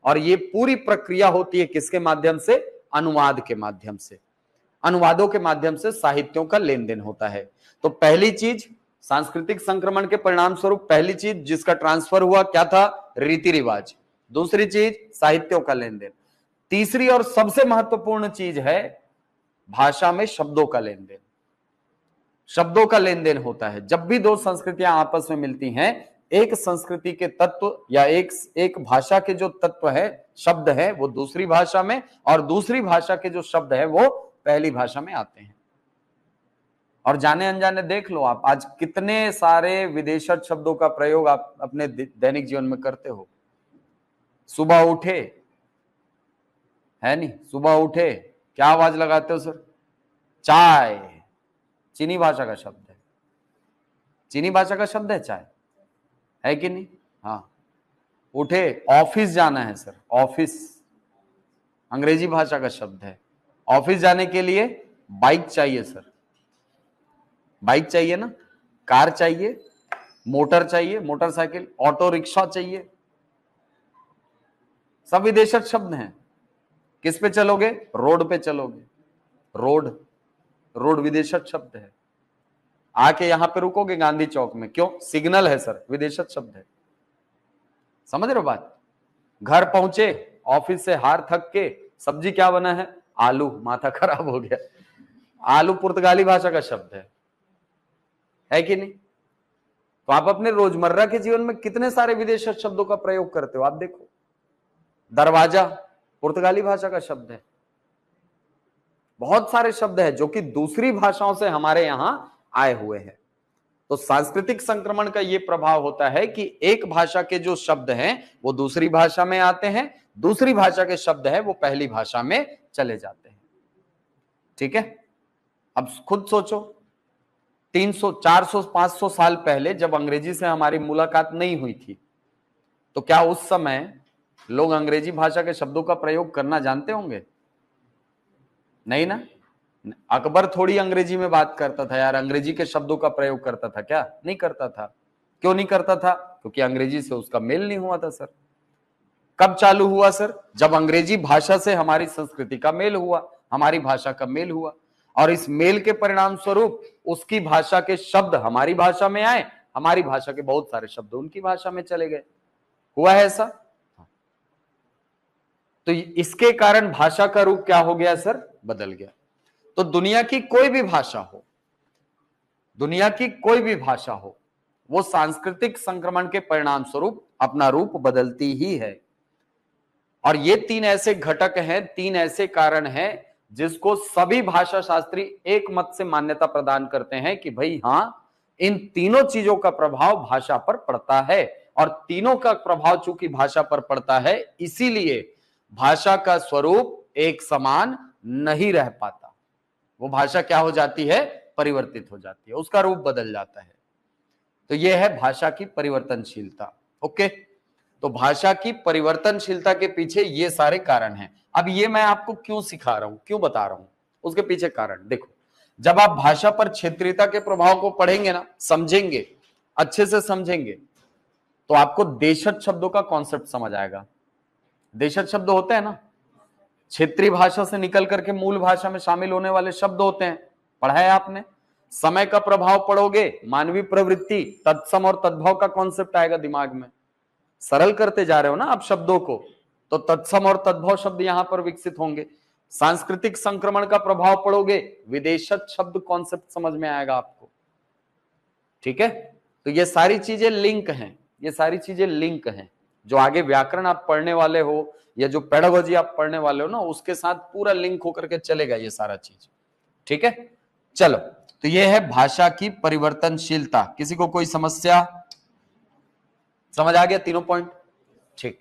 और ये पूरी प्रक्रिया होती है किसके माध्यम से? अनुवाद के माध्यम से। अनुवादों के माध्यम से साहित्यों का लेन देन होता है। तो पहली चीज, सांस्कृतिक संक्रमण के परिणाम स्वरूप पहली चीज जिसका ट्रांसफर हुआ क्या था? रीति रिवाज। दूसरी चीज साहित्यों का लेन देन। तीसरी और सबसे महत्वपूर्ण चीज है भाषा में शब्दों का लेन देन। शब्दों का लेन देन होता है। जब भी दो संस्कृतियां आपस में मिलती हैं, एक संस्कृति के तत्व या एक भाषा के जो तत्व है, शब्द है, वो दूसरी भाषा में, और दूसरी भाषा के जो शब्द है वो पहली भाषा में आते हैं। और जाने अनजाने देख लो आप, आज कितने सारे विदेशज शब्दों का प्रयोग आप अपने दैनिक जीवन में करते हो। सुबह उठे, है नहीं, सुबह उठे क्या आवाज लगाते हो सर? चाय। चीनी भाषा का शब्द है, चीनी भाषा का शब्द है चाय, है कि नहीं? हाँ। उठे, ऑफिस जाना है सर, ऑफिस अंग्रेजी भाषा का शब्द है। ऑफिस जाने के लिए बाइक चाहिए सर, बाइक चाहिए ना, कार चाहिए, मोटर चाहिए, मोटरसाइकिल, ऑटो रिक्शा चाहिए, सब विदेशज शब्द हैं। किस पे चलोगे? रोड पे चलोगे। रोड, रोड विदेशज शब्द है। आके यहां पे रुकोगे गांधी चौक में, क्यों? सिग्नल है सर, विदेशज शब्द है। समझ रहे हो बात? घर पहुंचे, ऑफिस से हार थक के, सब्जी क्या बना है? आलू, माथा खराब हो गया। आलू पुर्तगाली भाषा का शब्द है कि नहीं? तो आप अपने रोजमर्रा के जीवन में कितने सारे विदेशी शब्दों का प्रयोग करते हो, आप देखो। दरवाजा पुर्तगाली भाषा का शब्द है। बहुत सारे शब्द हैं जो कि दूसरी भाषाओं से हमारे यहां आए हुए हैं। तो सांस्कृतिक संक्रमण का यह प्रभाव होता है कि एक भाषा के जो शब्द हैं वो दूसरी भाषा में आते हैं, दूसरी भाषा के शब्द हैं वो पहली भाषा में चले जाते हैं। ठीक है, अब खुद सोचो, 300, 400, 500 साल पहले जब अंग्रेजी से हमारी मुलाकात नहीं हुई थी, तो क्या उस समय लोग अंग्रेजी भाषा के शब्दों का प्रयोग करना जानते होंगे? नहीं ना। अकबर थोड़ी अंग्रेजी में बात करता था यार, अंग्रेजी के शब्दों का प्रयोग करता था क्या? नहीं करता था। क्यों नहीं करता था? क्योंकि अंग्रेजी से उसका मेल नहीं हुआ था सर। कब चालू हुआ सर? जब अंग्रेजी भाषा से हमारी संस्कृति का मेल हुआ, हमारी भाषा का मेल हुआ, और इस मेल के परिणाम स्वरूप उसकी भाषा के शब्द हमारी भाषा में आए, हमारी भाषा के बहुत सारे शब्द उनकी भाषा में चले गए। हुआ है ऐसा? तो इसके कारण भाषा का रूप क्या हो गया सर? बदल गया। तो दुनिया की कोई भी भाषा हो, दुनिया की कोई भी भाषा हो, वो सांस्कृतिक संक्रमण के परिणाम स्वरूप अपना रूप बदलती ही है। और ये तीन ऐसे घटक हैं, तीन ऐसे कारण हैं जिसको सभी भाषा शास्त्री एक मत से मान्यता प्रदान करते हैं कि भाई हाँ, इन तीनों चीजों का प्रभाव भाषा पर पड़ता है, और तीनों का प्रभाव चूंकि भाषा पर पड़ता है, इसीलिए भाषा का स्वरूप एक समान नहीं रह पाता। वो भाषा क्या हो जाती है? परिवर्तित हो जाती है, उसका रूप बदल जाता है। तो यह है भाषा की परिवर्तनशीलता। ओके, तो भाषा की परिवर्तनशीलता के पीछे ये सारे कारण हैं। अब ये मैं आपको क्यों सिखा रहा हूं, क्यों बता रहा हूं, उसके पीछे कारण देखो। जब आप भाषा पर क्षेत्रीयता के प्रभाव को पढ़ेंगे ना, समझेंगे, अच्छे से समझेंगे, तो आपको देशज शब्दों का कॉन्सेप्ट समझ आएगा। देशज शब्द होते हैं ना, क्षेत्रीय भाषा से निकल करके मूल भाषा में शामिल होने वाले शब्द होते हैं, पढ़ा है आपने। समय का प्रभाव पढ़ोगे, मानवीय प्रवृत्ति, तत्सम और तद्भव का कॉन्सेप्ट आएगा दिमाग में। सरल करते जा रहे हो ना आप शब्दों को, तो तत्सम और तद्भव शब्द यहां पर विकसित होंगे। सांस्कृतिक संक्रमण का प्रभाव पढ़ोगे, विदेशज शब्द कॉन्सेप्ट समझ में आएगा आपको। ठीक है, तो ये सारी चीजें लिंक हैं, ये सारी चीजें लिंक हैं। जो आगे व्याकरण आप पढ़ने वाले हो या जो पेडागोजी आप पढ़ने वाले हो ना, उसके साथ पूरा लिंक होकर के चलेगा ये सारा चीज। ठीक है, चलो, तो ये है भाषा की परिवर्तनशीलता। किसी को कोई समस्या? समझ आ गया तीनों पॉइंट? ठीक।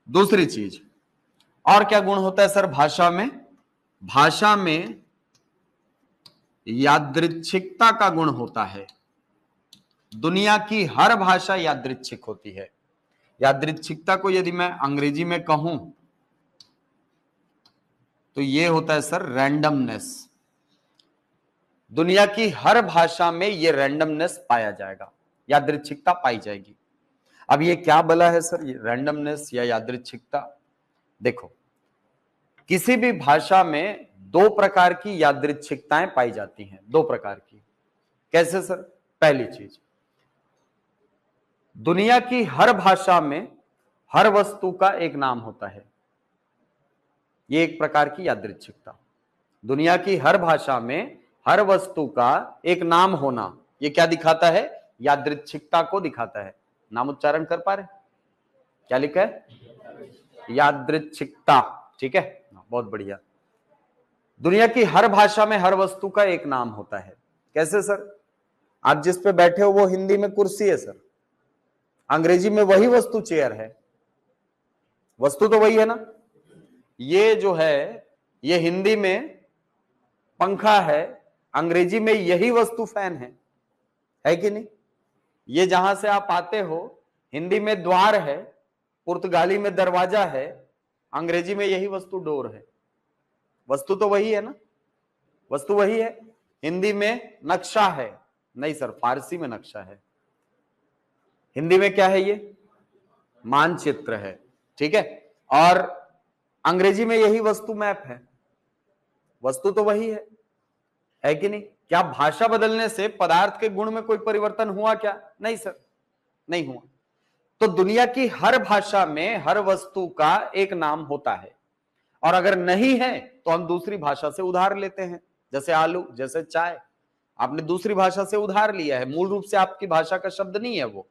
दूसरी चीज, और क्या गुण होता है सर भाषा में? भाषा में यादृच्छिकता का गुण होता है। दुनिया की हर भाषा यादृच्छिक होती है। यादृच्छिकता को यदि मैं अंग्रेजी में कहूं तो ये होता है सर रैंडमनेस। दुनिया की हर भाषा में ये रैंडमनेस पाया जाएगा, यादृच्छिकता पाई जाएगी। अब ये क्या बला है सर, ये रैंडमनेस या यादृच्छिकता? देखो, किसी भी भाषा में दो प्रकार की यादृच्छिकताएं पाई जाती हैं, दो प्रकार की। कैसे सर? पहली चीज, दुनिया की हर भाषा में हर वस्तु का एक नाम होता है, ये एक प्रकार की यादृच्छिकता। दुनिया की हर भाषा में हर वस्तु का एक नाम होना, ये क्या दिखाता है? यादृच्छिकता को दिखाता है। नाम उच्चारण कर पा रहे? क्या लिखा है? यादृच्छिकता। ठीक है, बहुत बढ़िया। दुनिया की हर भाषा में हर वस्तु का एक नाम होता है। कैसे सर? आप जिस पे बैठे हो वो हिंदी में कुर्सी है सर, अंग्रेजी में वही वस्तु चेयर है। वस्तु तो वही है ना। ये जो है, ये हिंदी में पंखा है, अंग्रेजी में यही वस्तु फैन है कि नहीं? ये जहां से आप आते हो, हिंदी में द्वार है, पुर्तगाली में दरवाजा है, अंग्रेजी में यही वस्तु डोर है। वस्तु तो वही है ना, वस्तु वही है। हिंदी में नक्शा है, नहीं सर, फारसी में नक्शा है। हिंदी में क्या है? ये मानचित्र है। ठीक है, और अंग्रेजी में यही वस्तु मैप है। वस्तु तो वही है कि नहीं? क्या भाषा बदलने से पदार्थ के गुण में कोई परिवर्तन हुआ क्या? नहीं सर, नहीं हुआ। तो दुनिया की हर भाषा में हर वस्तु का एक नाम होता है, और अगर नहीं है तो हम दूसरी भाषा से उधार लेते हैं। जैसे आलू, जैसे चाय, आपने दूसरी भाषा से उधार लिया है, मूल रूप से आपकी भाषा का शब्द नहीं है वो,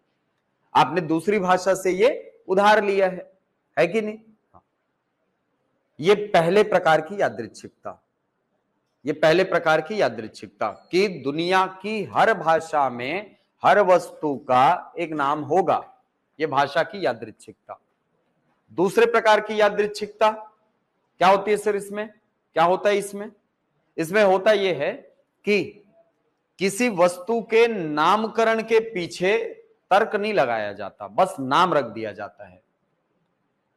आपने दूसरी भाषा से ये उधार लिया है कि नहीं? ये पहले प्रकार की यादृच्छिकता, ये पहले प्रकार की यादृच्छिकता कि दुनिया की हर भाषा में हर वस्तु का एक नाम होगा, ये भाषा की यादृच्छिकता। दूसरे प्रकार की यादृच्छिकता क्या होती है सर? इसमें क्या होता है? इसमें होता यह है कि किसी वस्तु के नामकरण के पीछे तर्क नहीं लगाया जाता, बस नाम रख दिया जाता है।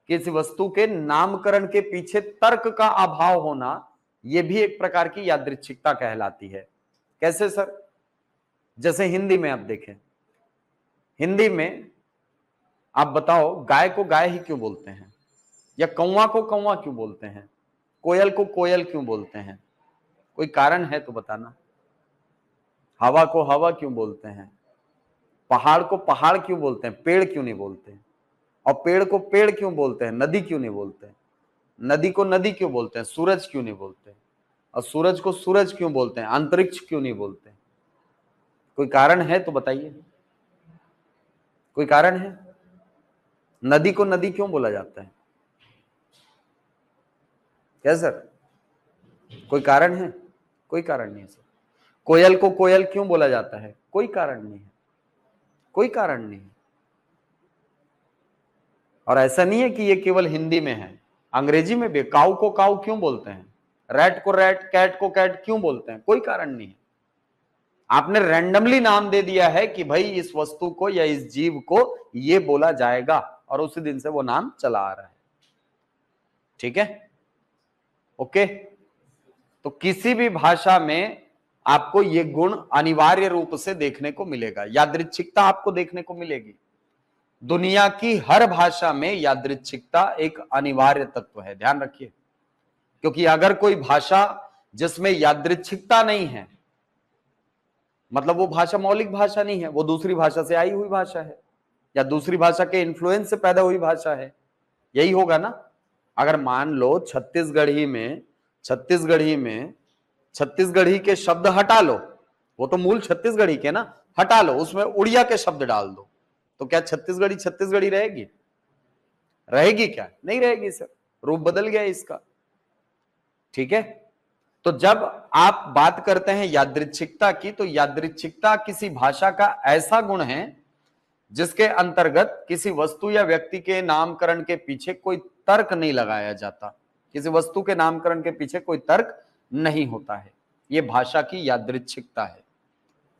किसी वस्तु के नामकरण के पीछे तर्क का अभाव होना, यह भी एक प्रकार की यादृच्छिकता कहलाती है। कैसे सर? जैसे हिंदी में आप देखें, हिंदी में आप बताओ, गाय को गाय ही क्यों बोलते हैं, या कौवा को कौवा क्यों बोलते हैं, कोयल को कोयल क्यों बोलते हैं? कोई कारण है तो बताना। हवा को हवा क्यों बोलते हैं, पहाड़ को पहाड़ क्यों बोलते हैं, पेड़ क्यों नहीं बोलते? और पेड़ को पेड़ क्यों बोलते हैं, नदी क्यों नहीं बोलते? नदी को नदी क्यों बोलते हैं, सूरज क्यों नहीं बोलते? और सूरज को सूरज क्यों बोलते हैं, अंतरिक्ष क्यों नहीं बोलते? कोई कारण है तो बताइए, कोई कारण है? नदी को नदी क्यों बोला जाता है? क्या सर? कोई कारण है? कोई कारण नहीं है सर। कोयल को कोयल क्यों बोला जाता है? कोई कारण नहीं है, कोई कारण नहीं है। और ऐसा नहीं है कि ये केवल हिंदी में है, अंग्रेजी में भी काऊ को काऊ क्यों बोलते हैं, रैट को रैट, कैट को कैट क्यों बोलते हैं? कोई कारण नहीं है। आपने रैंडमली नाम दे दिया है कि भाई इस वस्तु को या इस जीव को ये बोला जाएगा, और उसी दिन से वो नाम चला आ रहा है। ठीक है, ओके। तो किसी भी भाषा में आपको ये गुण अनिवार्य रूप से देखने को मिलेगा, यादृच्छिकता आपको देखने को मिलेगी। दुनिया की हर भाषा में यादृच्छिकता एक अनिवार्य तत्व है, ध्यान रखिए। क्योंकि अगर कोई भाषा जिसमें यादृच्छिकता नहीं है, मतलब वो भाषा मौलिक भाषा नहीं है, वो दूसरी भाषा से आई हुई भाषा है, या दूसरी भाषा के इन्फ्लुएंस से पैदा हुई भाषा है, यही होगा ना। अगर मान लो छत्तीसगढ़ी में छत्तीसगढ़ी के शब्द हटा लो, वो तो मूल छत्तीसगढ़ी के ना, हटा लो, उसमें उड़िया के शब्द डाल दो, तो क्या छत्तीसगढ़ी छत्तीसगढ़ी रहेगी? रहेगी क्या? नहीं रहेगी सर, रूप बदल गया इसका। ठीक है, तो जब आप बात करते हैं यादृच्छिकता की, तो यादृच्छिकता किसी भाषा का ऐसा गुण है जिसके अंतर्गत किसी वस्तु या व्यक्ति के नामकरण के पीछे कोई तर्क नहीं लगाया जाता, किसी वस्तु के नामकरण के पीछे कोई तर्क नहीं होता है। यह भाषा की यादृच्छिकता है।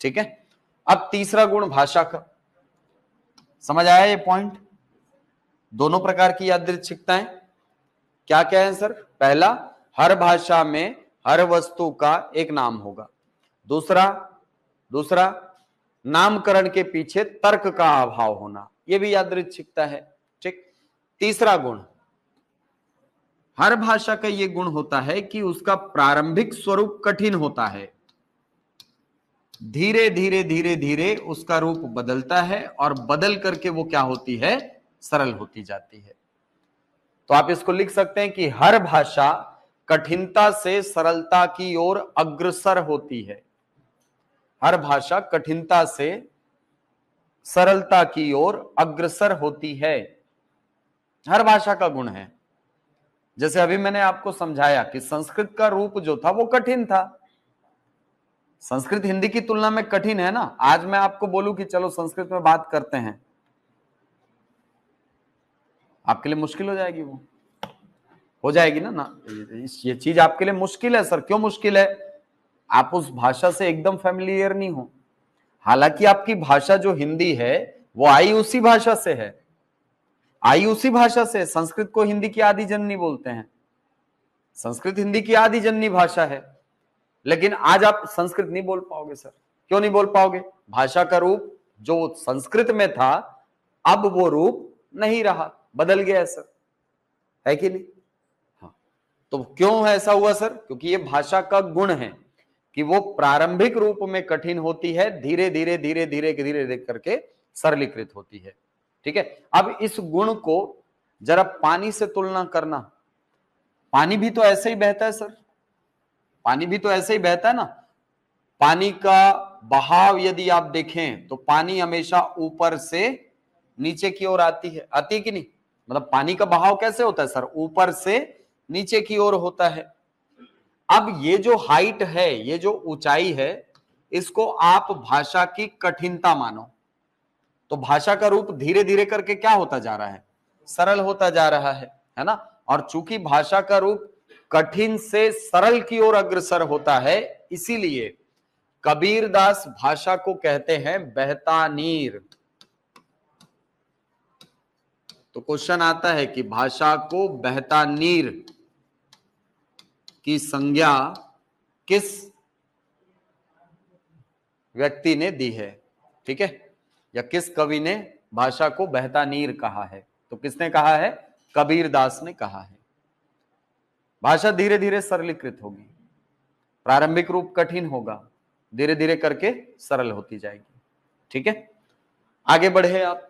ठीक है, अब तीसरा गुण भाषा का, समझ आया ये पॉइंट? दोनों प्रकार की यादृच्छिकताएं क्या क्या है सर? पहला, हर भाषा में हर वस्तु का एक नाम होगा। दूसरा नामकरण के पीछे तर्क का अभाव होना, यह भी यादृच्छिकता है। ठीक। तीसरा गुण, हर भाषा का यह गुण होता है कि उसका प्रारंभिक स्वरूप कठिन होता है, धीरे धीरे धीरे धीरे उसका रूप बदलता है, और बदल करके वो क्या होती है? सरल होती जाती है। तो आप इसको लिख सकते हैं कि हर भाषा कठिनता से सरलता की ओर अग्रसर होती है। हर भाषा कठिनता से सरलता की ओर अग्रसर होती है, हर भाषा का गुण है। जैसे अभी मैंने आपको समझाया कि संस्कृत का रूप जो था वो कठिन था। संस्कृत हिंदी की तुलना में कठिन है ना। आज मैं आपको बोलूं कि चलो संस्कृत में बात करते हैं, आपके लिए मुश्किल हो जाएगी, वो हो जाएगी ना। ये चीज आपके लिए मुश्किल है सर। क्यों मुश्किल है? आप उस भाषा से एकदम फैमिलियर नहीं हो। हालांकि आपकी भाषा जो हिंदी है वो आई उसी भाषा से है, आई उसी भाषा से। संस्कृत को हिंदी की आदि जननी बोलते हैं, संस्कृत हिंदी की आदि जननी भाषा है। लेकिन आज आप संस्कृत नहीं बोल पाओगे सर। क्यों नहीं बोल पाओगे? भाषा का रूप जो संस्कृत में था अब वो रूप नहीं रहा, बदल गया सर, है कि नहीं? हाँ। तो क्यों ऐसा हुआ सर? क्योंकि ये भाषा का गुण है कि वो प्रारंभिक रूप में कठिन होती है, धीरे धीरे धीरे धीरे धीरे धीरे करके सरलीकृत होती है। ठीक है, अब इस गुण को जरा पानी से तुलना करना। पानी भी तो ऐसे ही बहता है सर, पानी भी तो ऐसे ही बहता है ना। पानी का बहाव यदि आप देखें तो पानी हमेशा ऊपर से नीचे की ओर आती है कि नहीं? मतलब पानी का बहाव कैसे होता है सर? ऊपर से नीचे की ओर होता है। अब ये जो हाइट है, ये जो ऊंचाई है, इसको आप भाषा की कठिनता मानो, तो भाषा का रूप धीरे धीरे करके क्या होता जा रहा है? सरल होता जा रहा है ना। और चूंकि भाषा का रूप कठिन से सरल की ओर अग्रसर होता है, इसीलिए कबीरदास भाषा को कहते हैं बहता नीर। तो क्वेश्चन आता है कि भाषा को बहता नीर की संज्ञा किस व्यक्ति ने दी है? ठीक है, या किस कवि ने भाषा को बहता नीर कहा है? तो किसने कहा है? कबीरदास ने कहा है। भाषा धीरे धीरे सरलीकृत होगी, प्रारंभिक रूप कठिन होगा, धीरे धीरे करके सरल होती जाएगी। ठीक है, आगे बढ़े आप।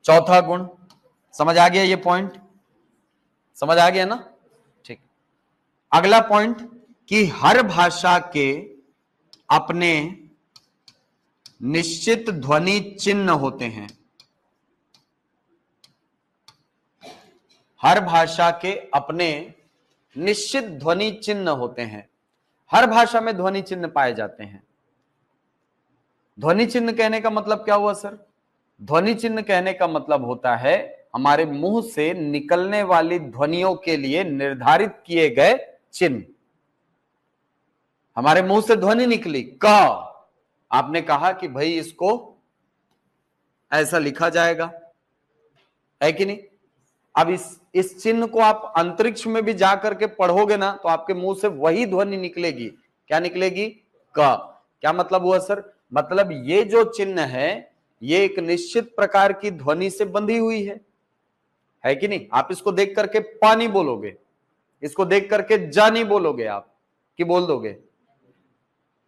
चौथा गुण समझ आ गया? ये पॉइंट समझ आ गया ना? ठीक। अगला पॉइंट कि हर भाषा के अपने निश्चित ध्वनि चिन्ह होते हैं। हर भाषा के अपने निश्चित ध्वनि चिन्ह होते हैं। हर भाषा में ध्वनि चिन्ह पाए जाते हैं। ध्वनि चिन्ह कहने का मतलब क्या हुआ सर? ध्वनि चिन्ह कहने का मतलब होता है हमारे मुंह से निकलने वाली ध्वनियों के लिए निर्धारित किए गए चिन्ह। हमारे मुंह से ध्वनि निकली क, आपने कहा कि भाई इसको ऐसा लिखा जाएगा, है कि नहीं? अब इस चिन्ह को आप अंतरिक्ष में भी जाकर के पढ़ोगे ना तो आपके मुंह से वही ध्वनि निकलेगी। क्या निकलेगी? क। क्या मतलब हुआ सर? मतलब ये जो चिन्ह है ये एक निश्चित प्रकार की ध्वनि से बंधी हुई है कि नहीं? आप इसको देख करके पा नहीं बोलोगे, इसको देख करके जा नहीं बोलोगे, आप कि बोल दोगे?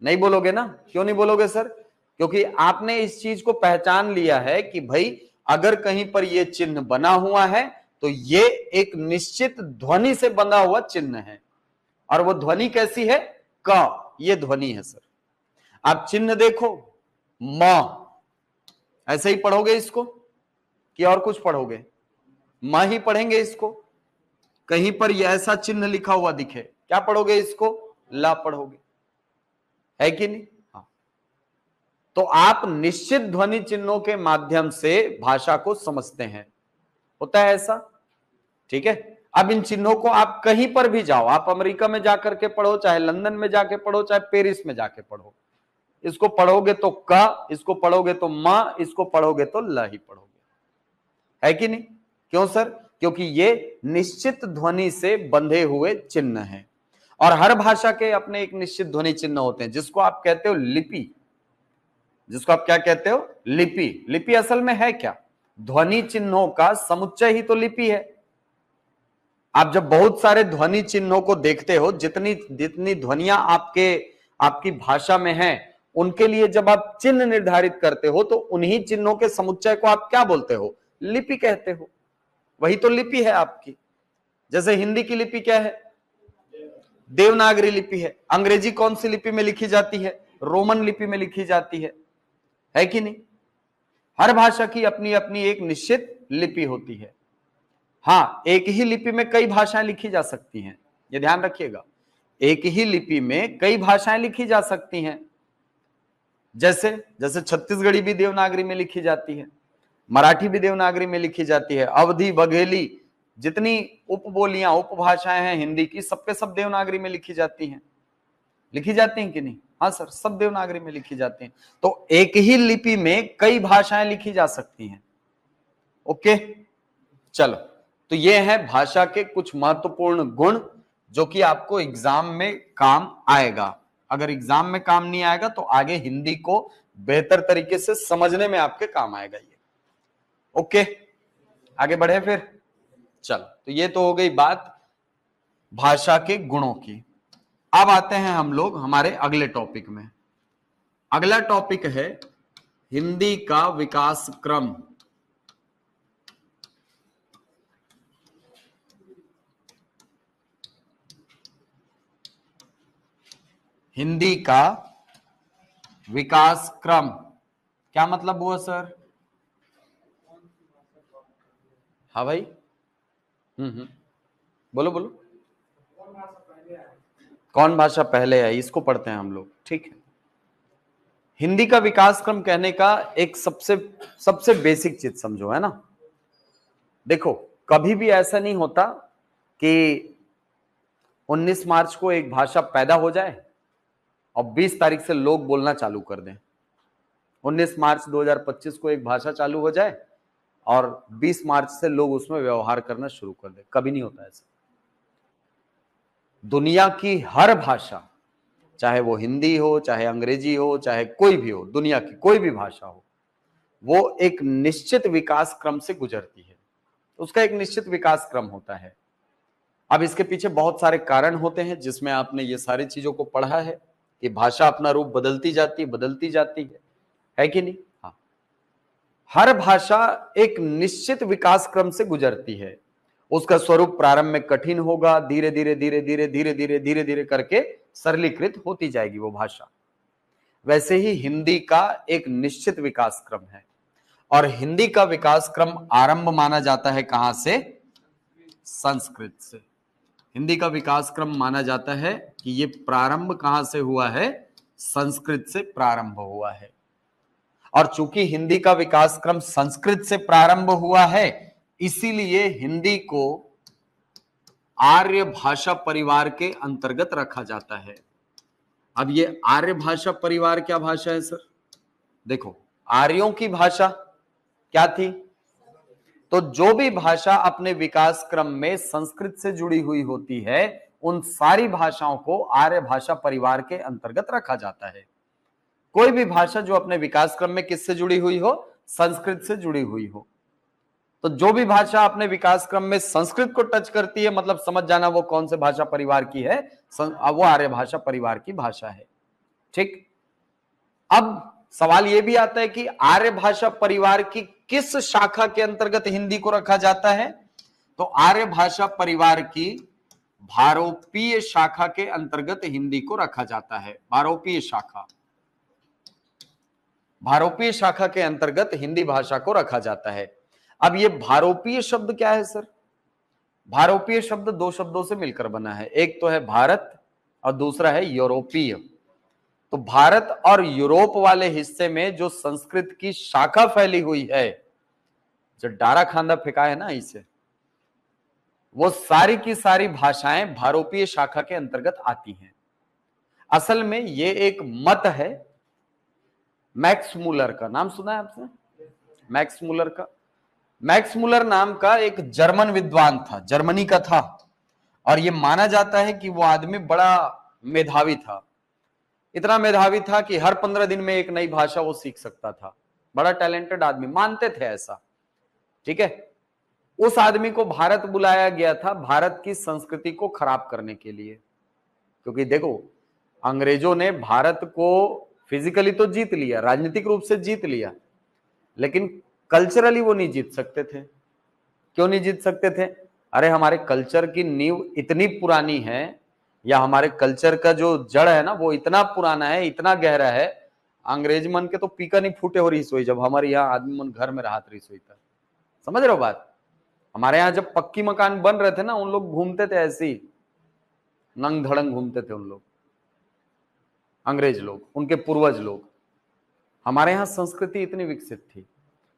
नहीं बोलोगे ना। क्यों नहीं बोलोगे सर? क्योंकि आपने इस चीज को पहचान लिया है कि भाई अगर कहीं पर यह चिन्ह बना हुआ है तो ये एक निश्चित ध्वनि से बंधा हुआ चिन्ह है। और वो ध्वनि कैसी है? क। ये ध्वनि है सर। आप चिन्ह देखो, म, ऐसे ही पढ़ोगे इसको कि और कुछ पढ़ोगे? म ही पढ़ेंगे इसको। कहीं पर यह ऐसा चिन्ह लिखा हुआ दिखे, क्या पढ़ोगे इसको? ला पढ़ोगे, है कि नहीं? हाँ। तो आप निश्चित ध्वनि चिन्हों के माध्यम से भाषा को समझते हैं, होता है ऐसा, ठीक है? अब इन चिन्हों को आप कहीं पर भी जाओ, आप अमेरिका में जाकर के पढ़ो, चाहे लंदन में जाके पढ़ो, चाहे पेरिस में जाके पढ़ो, इसको पढ़ोगे तो क, इसको पढ़ोगे तो म, इसको पढ़ोगे तो ल ही पढ़ोगे, है कि नहीं? क्यों सर? क्योंकि ये निश्चित ध्वनि से बंधे हुए चिन्ह हैं। और हर भाषा के अपने एक निश्चित ध्वनि चिन्ह होते हैं, जिसको आप कहते हो लिपि। जिसको आप क्या कहते हो? लिपि। लिपि असल में है क्या? ध्वनि चिन्हों का समुच्चय ही तो लिपि है। आप जब बहुत सारे ध्वनि चिन्हों को देखते हो, जितनी जितनी ध्वनियां आपकी भाषा में हैं, उनके लिए जब आप चिन्ह निर्धारित करते हो तो उन्हीं चिन्हों के समुच्चय को आप क्या बोलते हो? लिपि कहते हो। वही तो लिपि है आपकी। जैसे हिंदी की लिपि क्या है? देवनागरी लिपि है। अंग्रेजी कौन सी लिपि में लिखी जाती है? रोमन लिपि में लिखी जाती है कि नहीं? हर भाषा की अपनी अपनी एक निश्चित लिपि होती है। हाँ, एक ही लिपि में कई भाषाएं लिखी जा सकती हैं, ये ध्यान रखिएगा। एक ही लिपि में कई भाषाएं लिखी जा सकती हैं। जैसे जैसे छत्तीसगढ़ी भी देवनागरी में लिखी जाती है, मराठी भी देवनागरी में लिखी जाती है, अवधी, बघेली, जितनी उपबोलियां उपभाषाएं हैं हिंदी की, सबके सब देवनागरी में लिखी जाती हैं। लिखी जाती हैं कि नहीं? हाँ सर, सब देवनागरी में लिखी जाती हैं। तो एक ही लिपि में कई भाषाएं लिखी जा सकती हैं। ओके, चलो, तो ये है भाषा के कुछ महत्वपूर्ण गुण जो कि आपको एग्जाम में काम आएगा। अगर एग्जाम में काम नहीं आएगा तो आगे हिंदी को बेहतर तरीके से समझने में आपके काम आएगा ये। ओके, आगे बढ़े फिर। चलो, तो ये तो हो गई बात भाषा के गुणों की। अब आते हैं हम लोग हमारे अगले टॉपिक में। अगला टॉपिक है हिंदी का विकास क्रम। हिंदी का विकास क्रम क्या मतलब हुआ सर? हाँ भाई, बोलो बोलो। कौन भाषा पहले आई, इसको पढ़ते हैं हम लोग, ठीक है। हिंदी का विकास क्रम कहने का एक सबसे बेसिक चीज समझो, है ना। देखो, कभी भी ऐसा नहीं होता कि 19 मार्च को एक भाषा पैदा हो जाए और 20 तारीख से लोग बोलना चालू कर दें। 19 मार्च 2025 को एक भाषा चालू हो जाए और 20 मार्च से लोग उसमें व्यवहार करना शुरू कर दें। कभी नहीं होता ऐसा। दुनिया की हर भाषा, चाहे वो हिंदी हो, चाहे अंग्रेजी हो, चाहे कोई भी हो, दुनिया की कोई भी भाषा हो, वो एक निश्चित विकास क्रम से गुजरती है। उसका एक निश्चित विकास क्रम होता है। अब इसके पीछे बहुत सारे कारण होते हैं, जिसमें आपने ये सारी चीजों को पढ़ा है कि भाषा अपना रूप बदलती जाती है कि नहीं? हाँ, हर भाषा एक निश्चित विकास क्रम से गुजरती है। उसका स्वरूप प्रारंभ में कठिन होगा, धीरे धीरे धीरे धीरे धीरे धीरे धीरे धीरे करके सरलीकृत होती जाएगी वो भाषा। वैसे ही हिंदी का एक निश्चित विकास क्रम है, और हिंदी का विकास क्रम आरंभ माना जाता है कहां से? संस्कृत से। हिंदी का विकास क्रम माना जाता है कि ये प्रारंभ कहां से हुआ है? संस्कृत से प्रारंभ हुआ है। और चूंकि हिंदी का विकास क्रम संस्कृत से प्रारंभ हुआ है, इसीलिए हिंदी को आर्य भाषा परिवार के अंतर्गत रखा जाता है। अब ये आर्य भाषा परिवार क्या भाषा है सर? देखो, आर्यों की भाषा क्या थी? तो जो भी भाषा अपने विकास क्रम में संस्कृत से जुड़ी हुई होती है, उन सारी भाषाओं को आर्य भाषा परिवार के अंतर्गत रखा जाता है। कोई भी भाषा जो अपने विकास क्रम में किससे जुड़ी हुई हो? संस्कृत से जुड़ी हुई हो। तो जो भी भाषा अपने विकास क्रम में संस्कृत को टच करती है, मतलब समझ जाना वो कौन से भाषा परिवार की है, वो आर्य भाषा परिवार की भाषा है। ठीक। अब सवाल यह भी आता है कि आर्य भाषा परिवार की किस शाखा के अंतर्गत हिंदी को रखा जाता है? तो आर्य भाषा परिवार की भारोपीय शाखा के अंतर्गत हिंदी को रखा जाता है। भारोपीय शाखा, भारोपीय शाखा के अंतर्गत हिंदी भाषा को रखा जाता है। अब ये भारोपीय शब्द क्या है सर? भारोपीय शब्द दो शब्दों से मिलकर बना है, एक तो है भारत और दूसरा है यूरोपीय। तो भारत और यूरोप वाले हिस्से में जो संस्कृत की शाखा फैली हुई है, जो डारा खांदा फेंका है ना इसे, वो सारी की सारी भाषाएं भारोपीय शाखा के अंतर्गत आती हैं। असल में ये एक मत है मैक्स मूलर का। नाम सुना है आपने मैक्स मूलर का? मैक्स मूलर नाम का एक जर्मन विद्वान था, जर्मनी का था, और ये माना जाता है कि वो आदमी बड़ा मेधावी था। इतना मेधावी था कि हर 15 दिन में एक नई भाषा वो सीख सकता था। बड़ा टैलेंटेड आदमी, मानते थे ऐसा। ठीक है। उस आदमी को भारत बुलाया गया था भारत की संस्कृति को खराब करने के लिए। क्योंकि देखो, अंग्रेजों ने भारत को फिजिकली तो जीत लिया, राजनीतिक रूप से जीत लिया, लेकिन कल्चरली वो नहीं जीत सकते थे। क्यों नहीं जीत सकते थे? अरे हमारे कल्चर की नींव इतनी पुरानी है, या हमारे कल्चर का जो जड़ है ना वो इतना पुराना है, इतना गहरा है, अंग्रेज मन के तो पीका नहीं फूटे हो रही सोई जब हमारे यहाँ आदमी मन घर में रहा रही सोई था। समझ रहे हो बात? हमारे यहाँ जब पक्की मकान बन रहे थे ना, उन लोग घूमते थे ऐसे ही, नंग धड़ंग घूमते थे उन लोग, अंग्रेज लोग, उनके पूर्वज लोग। हमारे यहाँ संस्कृति इतनी विकसित थी,